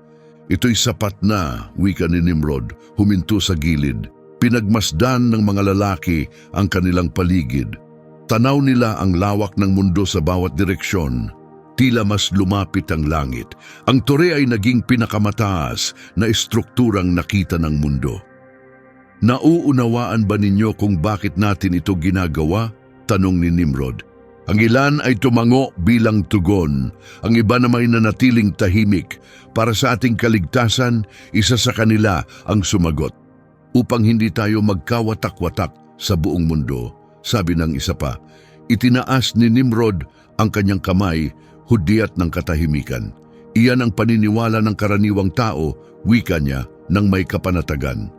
Ito'y sapat na, wika ni Nimrod, huminto sa gilid. Pinagmasdan ng mga lalaki ang kanilang paligid. Tanaw nila ang lawak ng mundo sa bawat direksyon. Tila mas lumapit ang langit. Ang tore ay naging pinakamataas na estrukturang nakita ng mundo. Nauunawaan ba ninyo kung bakit natin ito ginagawa? Tanong ni Nimrod. Ang ilan ay tumango bilang tugon, ang iba naman ay nanatiling tahimik. Para sa ating kaligtasan, isa sa kanila ang sumagot. Upang hindi tayo magkawatak-watak sa buong mundo, sabi ng isa pa, itinaas ni Nimrod ang kanyang kamay, hudyat ng katahimikan. Iyan ang paniniwala ng karaniwang tao, wika niya, ng may kapanatagan.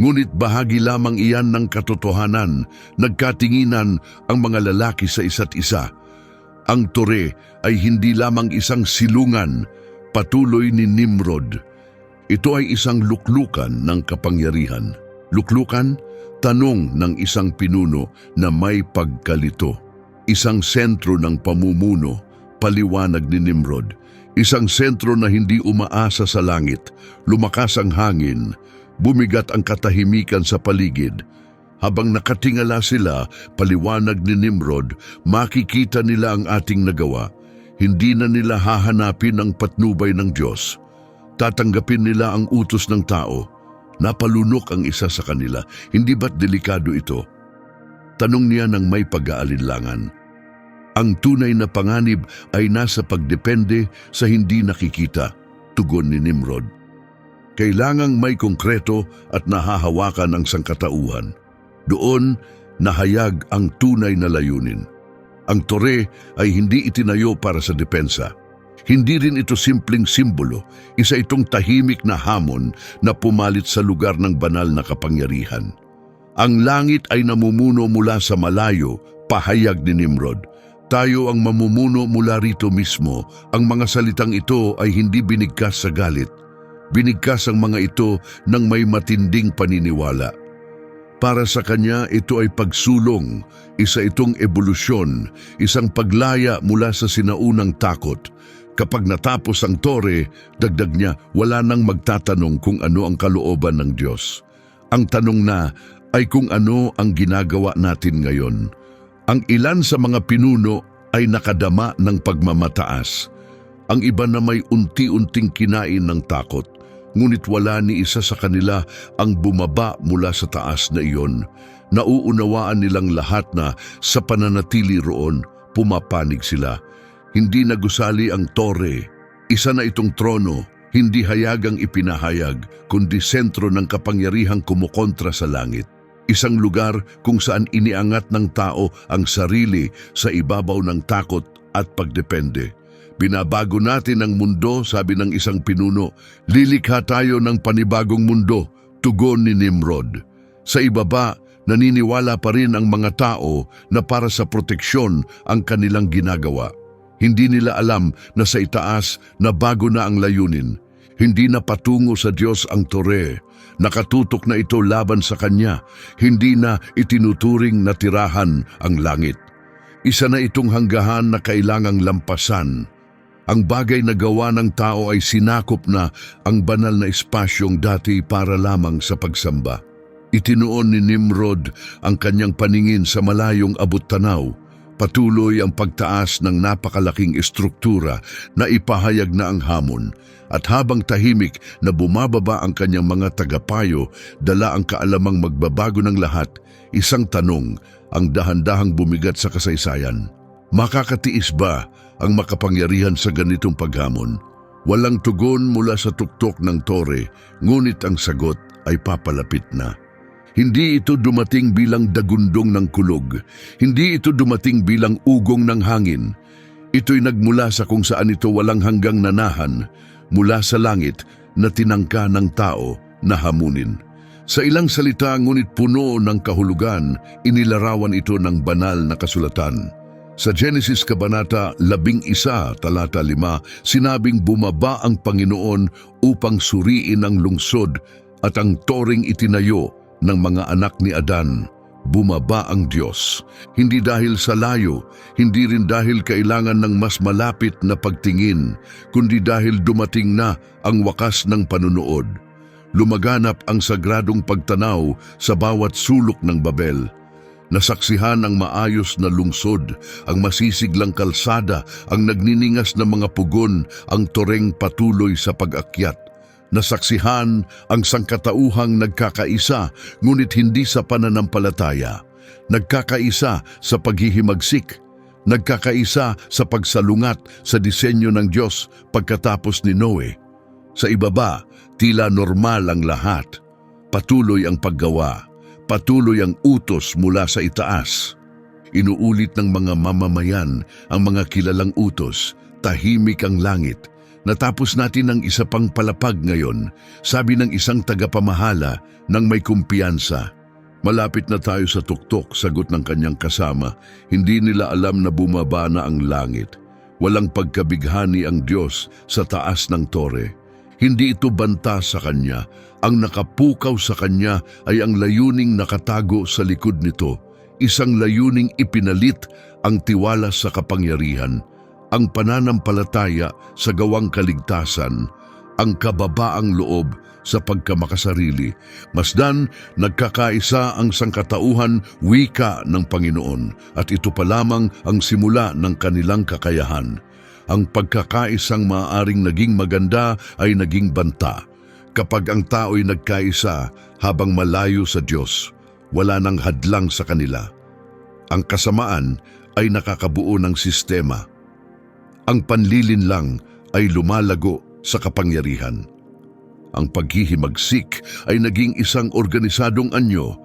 Ngunit bahagi lamang iyan ng katotohanan, nagkatinginan ang mga lalaki sa isa't isa. Ang tore ay hindi lamang isang silungan, patuloy ni Nimrod. Ito ay isang luklukan ng kapangyarihan. Luklukan, tanong ng isang pinuno na may pagkalito. Isang sentro ng pamumuno, paliwanag ni Nimrod. Isang sentro na hindi umaasa sa langit, lumakas ang hangin, bumigat ang katahimikan sa paligid. Habang nakatingala sila, paliwanag ni Nimrod, makikita nila ang ating nagawa. Hindi na nila hahanapin ang patnubay ng Diyos. Tatanggapin nila ang utos ng tao. Napalunok ang isa sa kanila. Hindi ba't delikado ito? Tanong niya ng may pag-aalinlangan. Ang tunay na panganib ay nasa pagdepende sa hindi nakikita, tugon ni Nimrod. Kailangang may konkreto at nahahawakan ang sangkatauhan. Doon, nahayag ang tunay na layunin. Ang tore ay hindi itinayo para sa depensa. Hindi rin ito simpleng simbolo, isa itong tahimik na hamon na pumalit sa lugar ng banal na kapangyarihan. Ang langit ay namumuno mula sa malayo, pahayag ni Nimrod. Tayo ang mamumuno mula rito mismo. Ang mga salitang ito ay hindi binigkas sa galit. Binigkas ang mga ito ng may matinding paniniwala. Para sa kanya, ito ay pagsulong, isa itong ebolusyon, isang paglaya mula sa sinaunang takot. Kapag natapos ang tore, dagdag niya, wala nang magtatanong kung ano ang kalooban ng Diyos. Ang tanong na ay kung ano ang ginagawa natin ngayon. Ang ilan sa mga pinuno ay nakadama ng pagmamataas. Ang iba na may unti-unting kinain ng takot. Ngunit wala ni isa sa kanila ang bumaba mula sa taas na iyon. Nauunawaan nilang lahat na sa pananatili roon, pumapanig sila. Hindi nagusali ang tore. Isa na itong trono, hindi hayagang ipinahayag, kundi sentro ng kapangyarihang kumukontra sa langit. Isang lugar kung saan iniangat ng tao ang sarili sa ibabaw ng takot at pagdepende. Binabago natin ang mundo, sabi ng isang pinuno. Lilikha tayo ng panibagong mundo, tugon ni Nimrod. Sa ibaba, naniniwala pa rin ang mga tao na para sa proteksyon ang kanilang ginagawa. Hindi nila alam na sa itaas na bago na ang layunin. Hindi na patungo sa Diyos ang tore. Nakatutok na ito laban sa Kanya. Hindi na itinuturing na tirahan ang langit. Isa na itong hanggahan na kailangang lampasan. Ang bagay na gawa ng tao ay sinakop na ang banal na espasyong dati para lamang sa pagsamba. Itinuon ni Nimrod ang kanyang paningin sa malayong abot-tanaw. Patuloy ang pagtaas ng napakalaking estruktura na ipahayag na ang hamon. At habang tahimik na bumababa ang kanyang mga tagapayo, dala ang kaalamang magbabago ng lahat, isang tanong ang dahan-dahang bumigat sa kasaysayan. Makakatiis ba ang makapangyarihan sa ganitong paghamon? Walang tugon mula sa tuktok ng tore, ngunit ang sagot ay papalapit na. Hindi ito dumating bilang dagundong ng kulog. Hindi ito dumating bilang ugong ng hangin. Ito'y nagmula sa kung saan ito walang hanggang nanahan, mula sa langit na tinangka ng tao na hamunin. Sa ilang salita, ngunit puno ng kahulugan, inilarawan ito ng banal na kasulatan. Sa Genesis Kabanata 11, talata 5, sinabing bumaba ang Panginoon upang suriin ang lungsod at ang toring itinayo ng mga anak ni Adan. Bumaba ang Diyos, hindi dahil sa layo, hindi rin dahil kailangan ng mas malapit na pagtingin, kundi dahil dumating na ang wakas ng panunood. Lumaganap ang sagradong pagtanaw sa bawat sulok ng Babel. Nasaksihan ang maayos na lungsod, ang masisiglang kalsada, ang nagniningas na mga pugon, ang toreng patuloy sa pag-akyat. Nasaksihan ang sangkatauhang nagkakaisa, ngunit hindi sa pananampalataya. Nagkakaisa sa paghihimagsik. Nagkakaisa sa pagsalungat sa disenyo ng Diyos pagkatapos ni Noe. Sa ibaba, tila normal ang lahat. Patuloy ang paggawa. Patuloy ang utos mula sa itaas. Inuulit ng mga mamamayan ang mga kilalang utos, tahimik ang langit. Natapos natin ang isa pang palapag ngayon, sabi ng isang tagapamahala ng may kumpiyansa. Malapit na tayo sa tuktok, sagot ng kanyang kasama. Hindi nila alam na bumaba na ang langit. Walang pagkabighani ang Diyos sa taas ng tore. Hindi ito banta sa Kanya. Ang nakapukaw sa Kanya ay ang layuning nakatago sa likod nito. Isang layuning ipinalit ang tiwala sa kapangyarihan, ang pananampalataya sa gawang kaligtasan, ang kababaang loob sa pagkamakasarili. Masdan, nagkakaisa ang sangkatauhan wika ng Panginoon at ito pa lamang ang simula ng kanilang kakayahan. Ang pagkakaisang maaaring naging maganda ay naging banta. Kapag ang tao'y nagkaisa habang malayo sa Diyos, wala nang hadlang sa kanila. Ang kasamaan ay nakakabuo ng sistema. Ang panlilinlang ay lumalago sa kapangyarihan. Ang paghihimagsik ay naging isang organisadong anyo.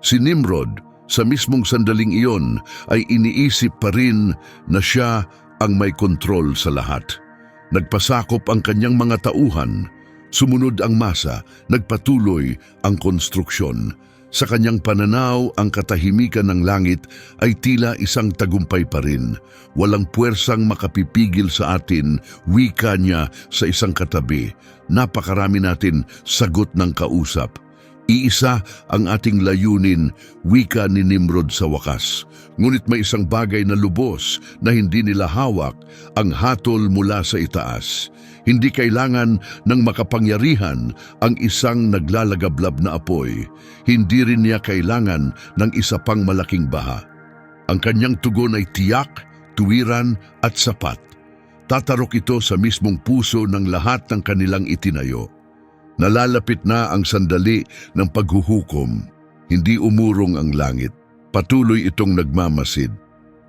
Si Nimrod, sa mismong sandaling iyon, ay iniisip pa rin na siya ang may kontrol sa lahat. Nagpasakop ang kanyang mga tauhan, sumunod ang masa, nagpatuloy ang konstruksyon. Sa kanyang pananaw, ang katahimikan ng langit ay tila isang tagumpay pa rin. Walang puwersang makapipigil sa atin, wika niya sa isang katabi. Napakarami natin sagot ng kausap. Iisa ang ating layunin, wika ni Nimrod sa wakas. Ngunit may isang bagay na lubos na hindi nila hawak, ang hatol mula sa itaas. Hindi kailangan ng makapangyarihan ang isang naglalagablab na apoy. Hindi rin niya kailangan ng isa pang malaking baha. Ang kanyang tugon ay tiyak, tuwiran at sapat. Tatarok ito sa mismong puso ng lahat ng kanilang itinayo. Nalalapit na ang sandali ng paghuhukom. Hindi umurong ang langit. Patuloy itong nagmamasid.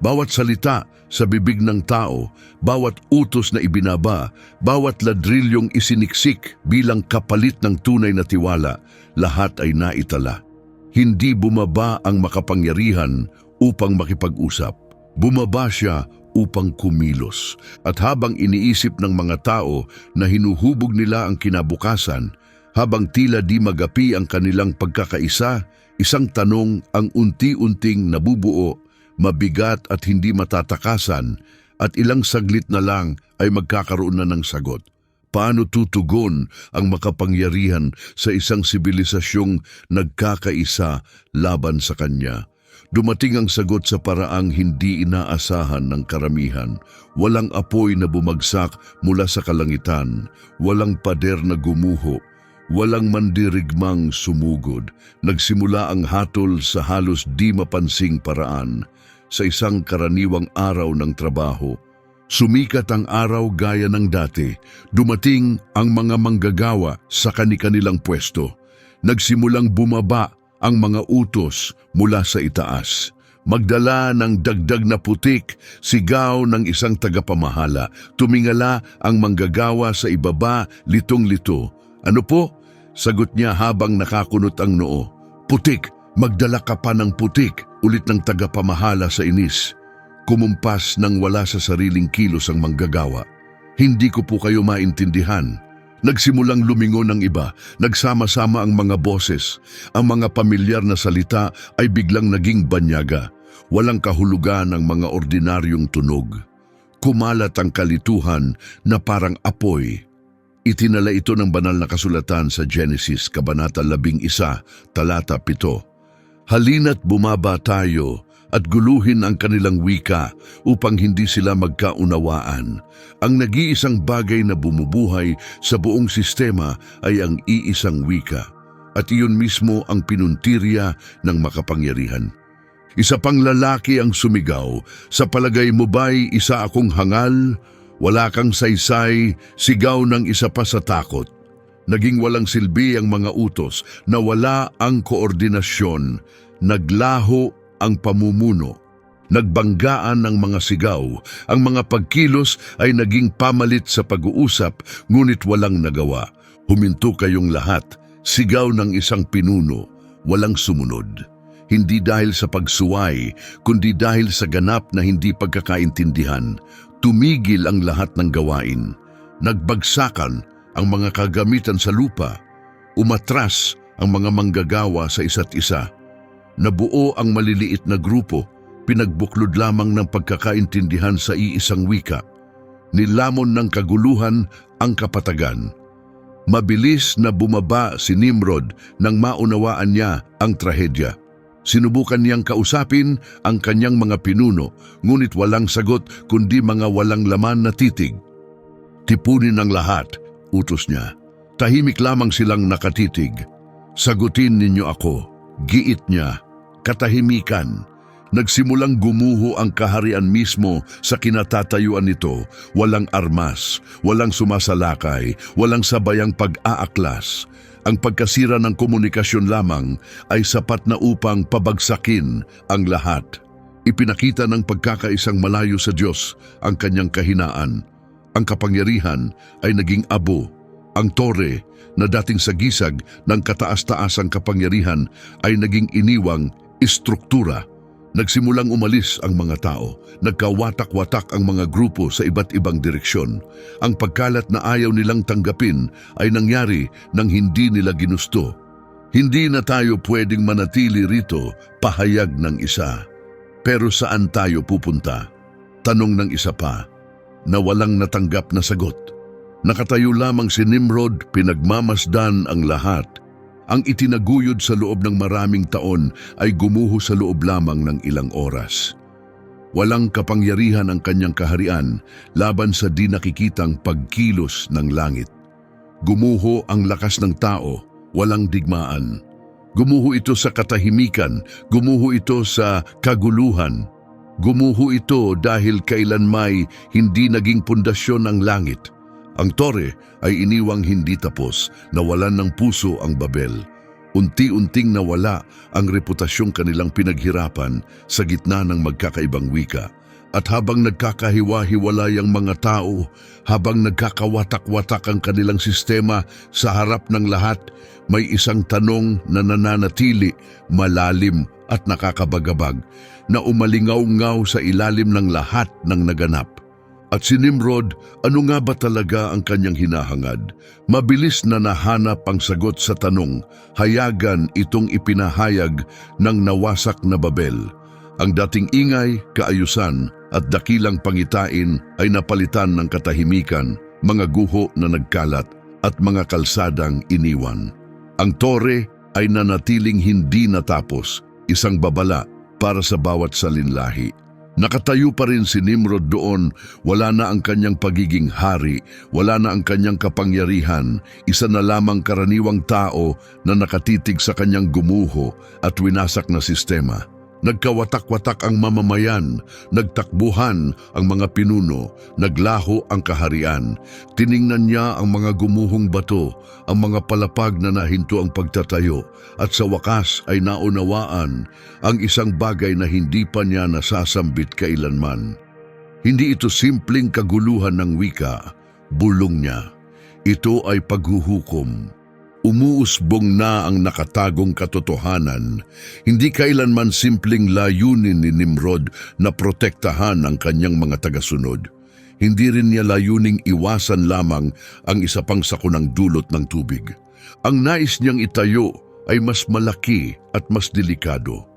Bawat salita sa bibig ng tao, bawat utos na ibinaba, bawat ladrilyong isiniksik bilang kapalit ng tunay na tiwala, lahat ay naitala. Hindi bumaba ang makapangyarihan upang makipag-usap. Bumaba siya upang kumilos. At habang iniisip ng mga tao na hinuhubog nila ang kinabukasan, habang tila di magapi ang kanilang pagkakaisa, isang tanong ang unti-unting nabubuo, mabigat at hindi matatakasan, at ilang saglit na lang ay magkakaroon na ng sagot. Paano tutugon ang makapangyarihan sa isang sibilisasyong nagkakaisa laban sa kanya? Dumating ang sagot sa paraang hindi inaasahan ng karamihan. Walang apoy na bumagsak mula sa kalangitan, walang pader na gumuho, walang mandirigmang sumugod. Nagsimula ang hatol sa halos di mapansing paraan. Sa isang karaniwang araw ng trabaho, sumikat ang araw gaya ng dati. Dumating ang mga manggagawa sa kani-kanilang pwesto. Nagsimulang bumaba ang mga utos mula sa itaas. Magdala ng dagdag na putik, sigaw ng isang tagapamahala. Tumingala ang manggagawa sa ibaba, litong-lito. Ano po? Sagot niya habang nakakunot ang noo. Putik, magdala ka pa ng putik, ulit ng tagapamahala sa inis. Kumumpas nang wala sa sariling kilos ang manggagawa. Hindi ko po kayo maintindihan. Nagsimulang lumingon ang iba, nagsama-sama ang mga boses. Ang mga pamilyar na salita ay biglang naging banyaga. Walang kahulugan ang mga ordinaryong tunog. Kumalat ang kalituhan na parang apoy. Itinala ito ng banal na kasulatan sa Genesis, Kabanata 11, Talata 7. Halina't bumaba tayo at guluhin ang kanilang wika upang hindi sila magkaunawaan. Ang nag-iisang bagay na bumubuhay sa buong sistema ay ang iisang wika, at iyon mismo ang pinuntirya ng makapangyarihan. Isa pang lalaki ang sumigaw, "Sa palagay mo ba'y isa akong hangal? Wala kang saysay," sigaw ng isa pa sa takot. Naging walang silbi ang mga utos, nawala ang koordinasyon, naglaho ang pamumuno. Nagbanggaan ng mga sigaw, ang mga pagkilos ay naging pamalit sa pag-uusap, ngunit walang nagawa. Huminto kayong lahat, sigaw ng isang pinuno, walang sumunod. Hindi dahil sa pagsuway, kundi dahil sa ganap na hindi pagkakaintindihan. Tumigil ang lahat ng gawain. Nagbagsakan ang mga kagamitan sa lupa. Umatras ang mga manggagawa sa isa't isa. Nabuo ang maliliit na grupo, pinagbuklod lamang ng pagkakaintindihan sa iisang wika. Nilamon ng kaguluhan ang kapatagan. Mabilis na bumaba si Nimrod nang maunawaan niya ang trahedya. Sinubukan niyang kausapin ang kanyang mga pinuno, ngunit walang sagot kundi mga walang laman na titig. "Tipunin ang lahat," utos niya. Tahimik lamang silang nakatitig. "Sagutin ninyo ako," giit niya. Katahimikan. Nagsimulang gumuho ang kaharian mismo sa kinatatayuan nito. Walang armas, walang sumasalakay, walang sabayang pag-aaklas. Ang pagkasira ng komunikasyon lamang ay sapat na upang pabagsakin ang lahat. Ipinakita ng pagkakaisang malayo sa Diyos ang kanyang kahinaan. Ang kapangyarihan ay naging abo. Ang tore na dating sagisag ng kataas-taasang kapangyarihan ay naging iniwang istruktura. Nagsimulang umalis ang mga tao. Nagkawatak-watak ang mga grupo sa iba't ibang direksyon. Ang pagkalat na ayaw nilang tanggapin ay nangyari nang hindi nila ginusto. "Hindi na tayo pwedeng manatili rito," pahayag ng isa. "Pero saan tayo pupunta?" tanong ng isa pa, na walang natanggap na sagot. Nakatayo lamang si Nimrod, pinagmamasdan ang lahat. Ang itinaguyod sa loob ng maraming taon ay gumuho sa loob lamang ng ilang oras. Walang kapangyarihan ang kanyang kaharian laban sa di nakikitang pagkilos ng langit. Gumuho ang lakas ng tao, walang digmaan. Gumuho ito sa katahimikan, gumuho ito sa kaguluhan. Gumuho ito dahil kailanmay hindi naging pundasyon ng langit. Ang tore ay iniwang hindi tapos, nawalan ng puso ang Babel. Unti-unting nawala ang reputasyong kanilang pinaghirapan sa gitna ng magkakaibang wika. At habang nagkakahiwa-hiwalay ang mga tao, habang nagkakawatak-watak ang kanilang sistema sa harap ng lahat, may isang tanong na nananatili, malalim at nakakabagabag, na umalingaw-ngaw sa ilalim ng lahat ng naganap. At si Nimrod, ano nga ba talaga ang kanyang hinahangad? Mabilis na nahanap ang sagot sa tanong, hayagan itong ipinahayag ng nawasak na Babel. Ang dating ingay, kaayusan at dakilang pangitain ay napalitan ng katahimikan, mga guho na nagkalat at mga kalsadang iniwan. Ang tore ay nanatiling hindi natapos, isang babala para sa bawat salinlahi. Nakatayo pa rin si Nimrod doon, wala na ang kanyang pagiging hari, wala na ang kanyang kapangyarihan, isa na lamang karaniwang tao na nakatitig sa kanyang gumuho at winasak na sistema. Nagkawatak-watak ang mamamayan, nagtakbuhan ang mga pinuno, naglaho ang kaharian. Tiningnan niya ang mga gumuhong bato, ang mga palapag na nahinto ang pagtatayo, at sa wakas ay naunawaan ang isang bagay na hindi pa niya nasasambit kailanman. Hindi ito simpleng kaguluhan ng wika, bulong niya. Ito ay paghuhukom. Umuusbong na ang nakatagong katotohanan. Hindi kailanman simpleng layunin ni Nimrod na protektahan ang kanyang mga tagasunod. Hindi rin niya layuning iwasan lamang ang isa pang sakunang dulot ng tubig. Ang nais niyang itayo ay mas malaki at mas delikado.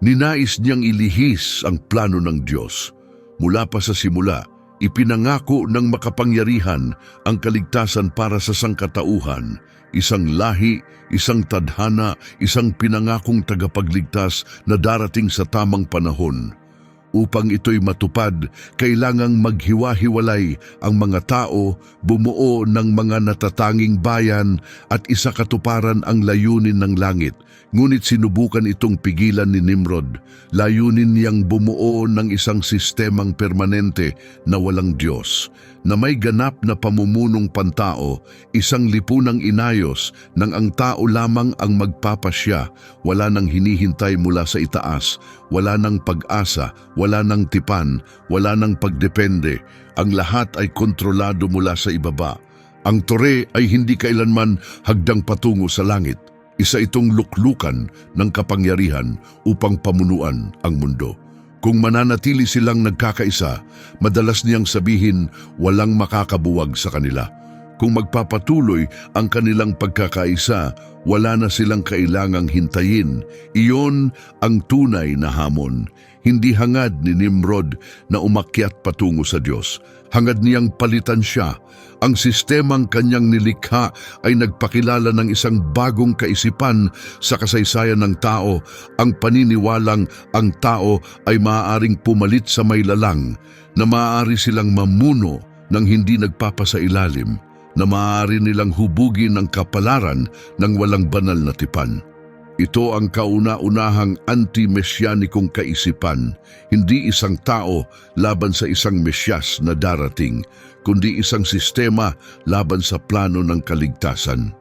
Ninais niyang ilihis ang plano ng Diyos. Mula pa sa simula, Ipinangako ng makapangyarihan ang kaligtasan para sa sangkatauhan, isang lahi, isang tadhana, isang pinangakong tagapagligtas na darating sa tamang panahon. Upang ito'y matupad, kailangang maghiwa-hiwalay ang mga tao, bumuo ng mga natatanging bayan at isakatuparan ang layunin ng langit. Ngunit sinubukan itong pigilan ni Nimrod. Layunin niyang bumuo ng isang sistemang permanente na walang Diyos, na may ganap na pamumunong pantao, isang lipunang inayos nang ang tao lamang ang magpapasya, wala nang hinihintay mula sa itaas, wala nang pag-asa, wala nang tipan, wala nang pagdepende. Ang lahat ay kontrolado mula sa ibaba. Ang tore ay hindi kailanman hagdang patungo sa langit. Isa itong luklukan ng kapangyarihan upang pamunuan ang mundo. Kung mananatili silang nagkakaisa, madalas niyang sabihin walang makakabuwag sa kanila. Kung magpapatuloy ang kanilang pagkakaisa, wala na silang kailangang hintayin. Iyon ang tunay na hamon. Hindi hangad ni Nimrod na umakyat patungo sa Diyos. Hangad niyang palitan siya. Ang sistemang kanyang nilikha ay nagpakilala ng isang bagong kaisipan sa kasaysayan ng tao, ang paniniwalang ang tao ay maaaring pumalit sa may lalang, na maaari silang mamuno ng hindi nagpapasailalim, na maaari nilang hubugin ng kapalaran ng walang banal na tipan. Ito ang kauna-unahang anti-mesyanikong kaisipan, hindi isang tao laban sa isang mesyas na darating, kundi isang sistema laban sa plano ng kaligtasan.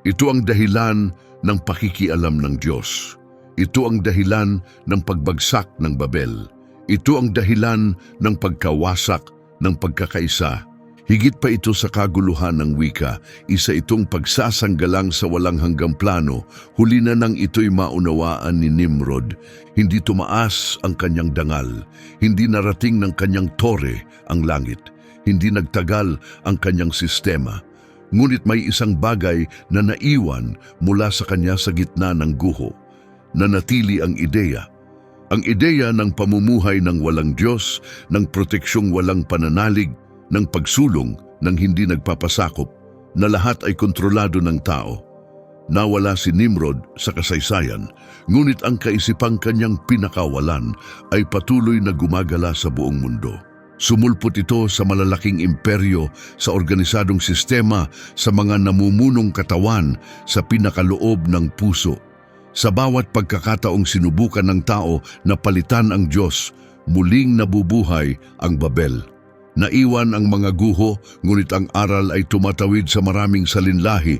Ito ang dahilan ng pakikialam ng Diyos. Ito ang dahilan ng pagbagsak ng Babel. Ito ang dahilan ng pagkawasak ng pagkakaisa. Higit pa ito sa kaguluhan ng wika, isa itong pagsasanggalang sa walang hanggang plano. Huli na nang ito'y maunawaan ni Nimrod. Hindi tumaas ang kanyang dangal, hindi narating ng kanyang tore ang langit, hindi nagtagal ang kanyang sistema. Ngunit may isang bagay na naiwan mula sa kanya sa gitna ng guho. Nanatili ang ideya. Ang ideya ng pamumuhay ng walang Diyos, ng proteksyong walang pananalig, ng pagsulong ng hindi nagpapasakop, na lahat ay kontrolado ng tao. Nawala si Nimrod sa kasaysayan, ngunit ang kaisipang kanyang pinakawalan ay patuloy na gumagala sa buong mundo. Sumulpot ito sa malalaking imperyo, sa organisadong sistema, sa mga namumunong katawan, sa pinakaloob ng puso. Sa bawat pagkakataong sinubukan ng tao na palitan ang Diyos, muling nabubuhay ang Babel. Naiwan ang mga guho, ngunit ang aral ay tumatawid sa maraming salinlahi.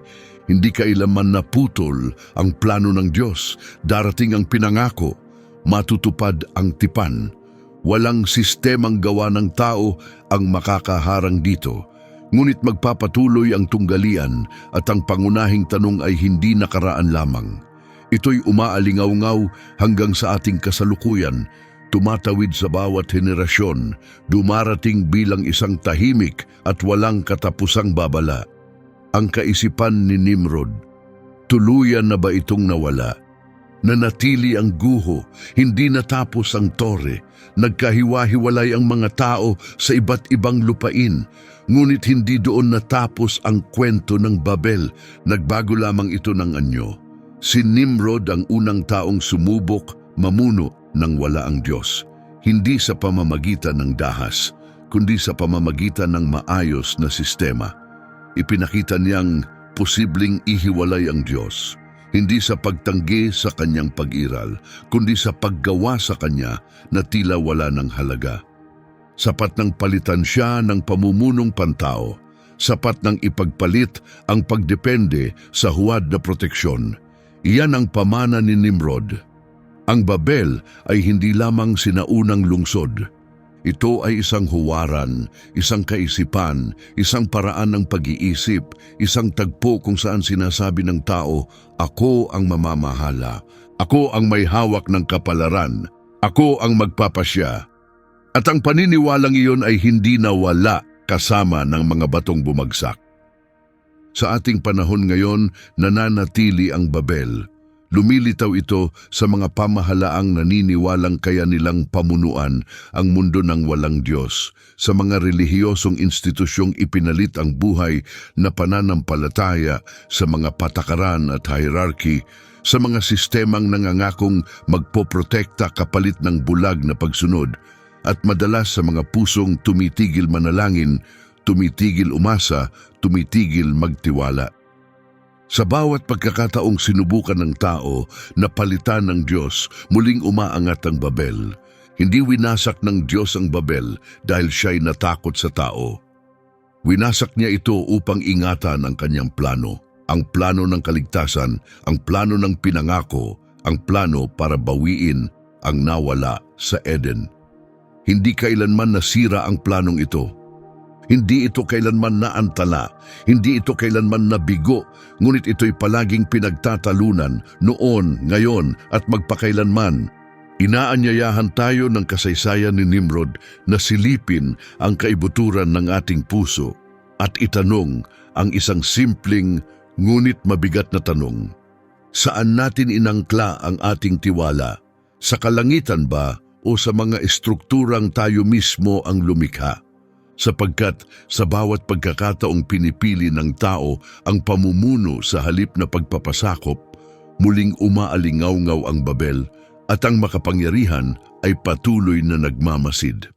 Hindi kailanman naputol ang plano ng Diyos. Darating ang pinangako, matutupad ang tipan. Walang sistemang gawa ng tao ang makakaharang dito. Ngunit magpapatuloy ang tunggalian at ang pangunahing tanong ay hindi nakaraan lamang. Ito'y umaalingaw-ngaw hanggang sa ating kasalukuyan, tumatawid sa bawat henerasyon, dumarating bilang isang tahimik at walang katapusang babala. Ang kaisipan ni Nimrod, tuluyan na ba itong nawala? Nanatili ang guho, hindi natapos ang tore, nagkahiwa-hiwalay ang mga tao sa iba't ibang lupain, ngunit hindi doon natapos ang kwento ng Babel, nagbago lamang ito ng anyo. Si Nimrod ang unang taong sumubok mamuno nang wala ang Diyos, hindi sa pamamagitan ng dahas, kundi sa pamamagitan ng maayos na sistema. Ipinakita niyang posibleng ihiwalay ang Diyos, hindi sa pagtanggi sa kanyang pag-iral, kundi sa paggawa sa kanya na tila wala ng halaga. Sapat nang palitan siya ng pamumunong pantao, sapat nang ipagpalit ang pagdepende sa huwad na proteksyon. Iyan ang pamana ni Nimrod. Ang Babel ay hindi lamang sinaunang lungsod. Ito ay isang huwaran, isang kaisipan, isang paraan ng pag-iisip, isang tagpo kung saan sinasabi ng tao, ako ang mamamahala, ako ang may hawak ng kapalaran, ako ang magpapasya. At ang paniniwalang iyon ay hindi nawala kasama ng mga batong bumagsak. Sa ating panahon ngayon, nananatili ang Babel. Lumilitaw ito sa mga pamahalaang naniniwalang kaya nilang pamunuan ang mundo ng walang Diyos, sa mga relihiyosong institusyong ipinalit ang buhay na pananampalataya sa mga patakaran at hierarchy, sa mga sistemang nangangakong magpoprotekta kapalit ng bulag na pagsunod, at madalas sa mga pusong tumitigil manalangin, tumitigil umasa, tumitigil magtiwala. Sa bawat pagkakataong sinubukan ng tao na palitan ng Diyos, muling umaangat ang Babel. Hindi winasak ng Diyos ang Babel dahil siya'y natakot sa tao. Winasak niya ito upang ingatan ang kanyang plano, ang plano ng kaligtasan, ang plano ng pinangako, ang plano para bawiin ang nawala sa Eden. Hindi kailanman nasira ang planong ito. Hindi ito kailanman naantala, hindi ito kailanman nabigo, ngunit ito'y palaging pinagtatalunan noon, ngayon at magpakailanman. Inaanyayahan tayo ng kasaysayan ni Nimrod na silipin ang kaibuturan ng ating puso at itanong ang isang simpleng ngunit mabigat na tanong. Saan natin inangkla ang ating tiwala? Sa kalangitan ba o sa mga estrukturang tayo mismo ang lumikha? Sapagkat sa bawat pagkakataong pinipili ng tao ang pamumuno sa halip na pagpapasakop, muling umaalingaw-ngaw ang Babel at ang makapangyarihan ay patuloy na nagmamasid.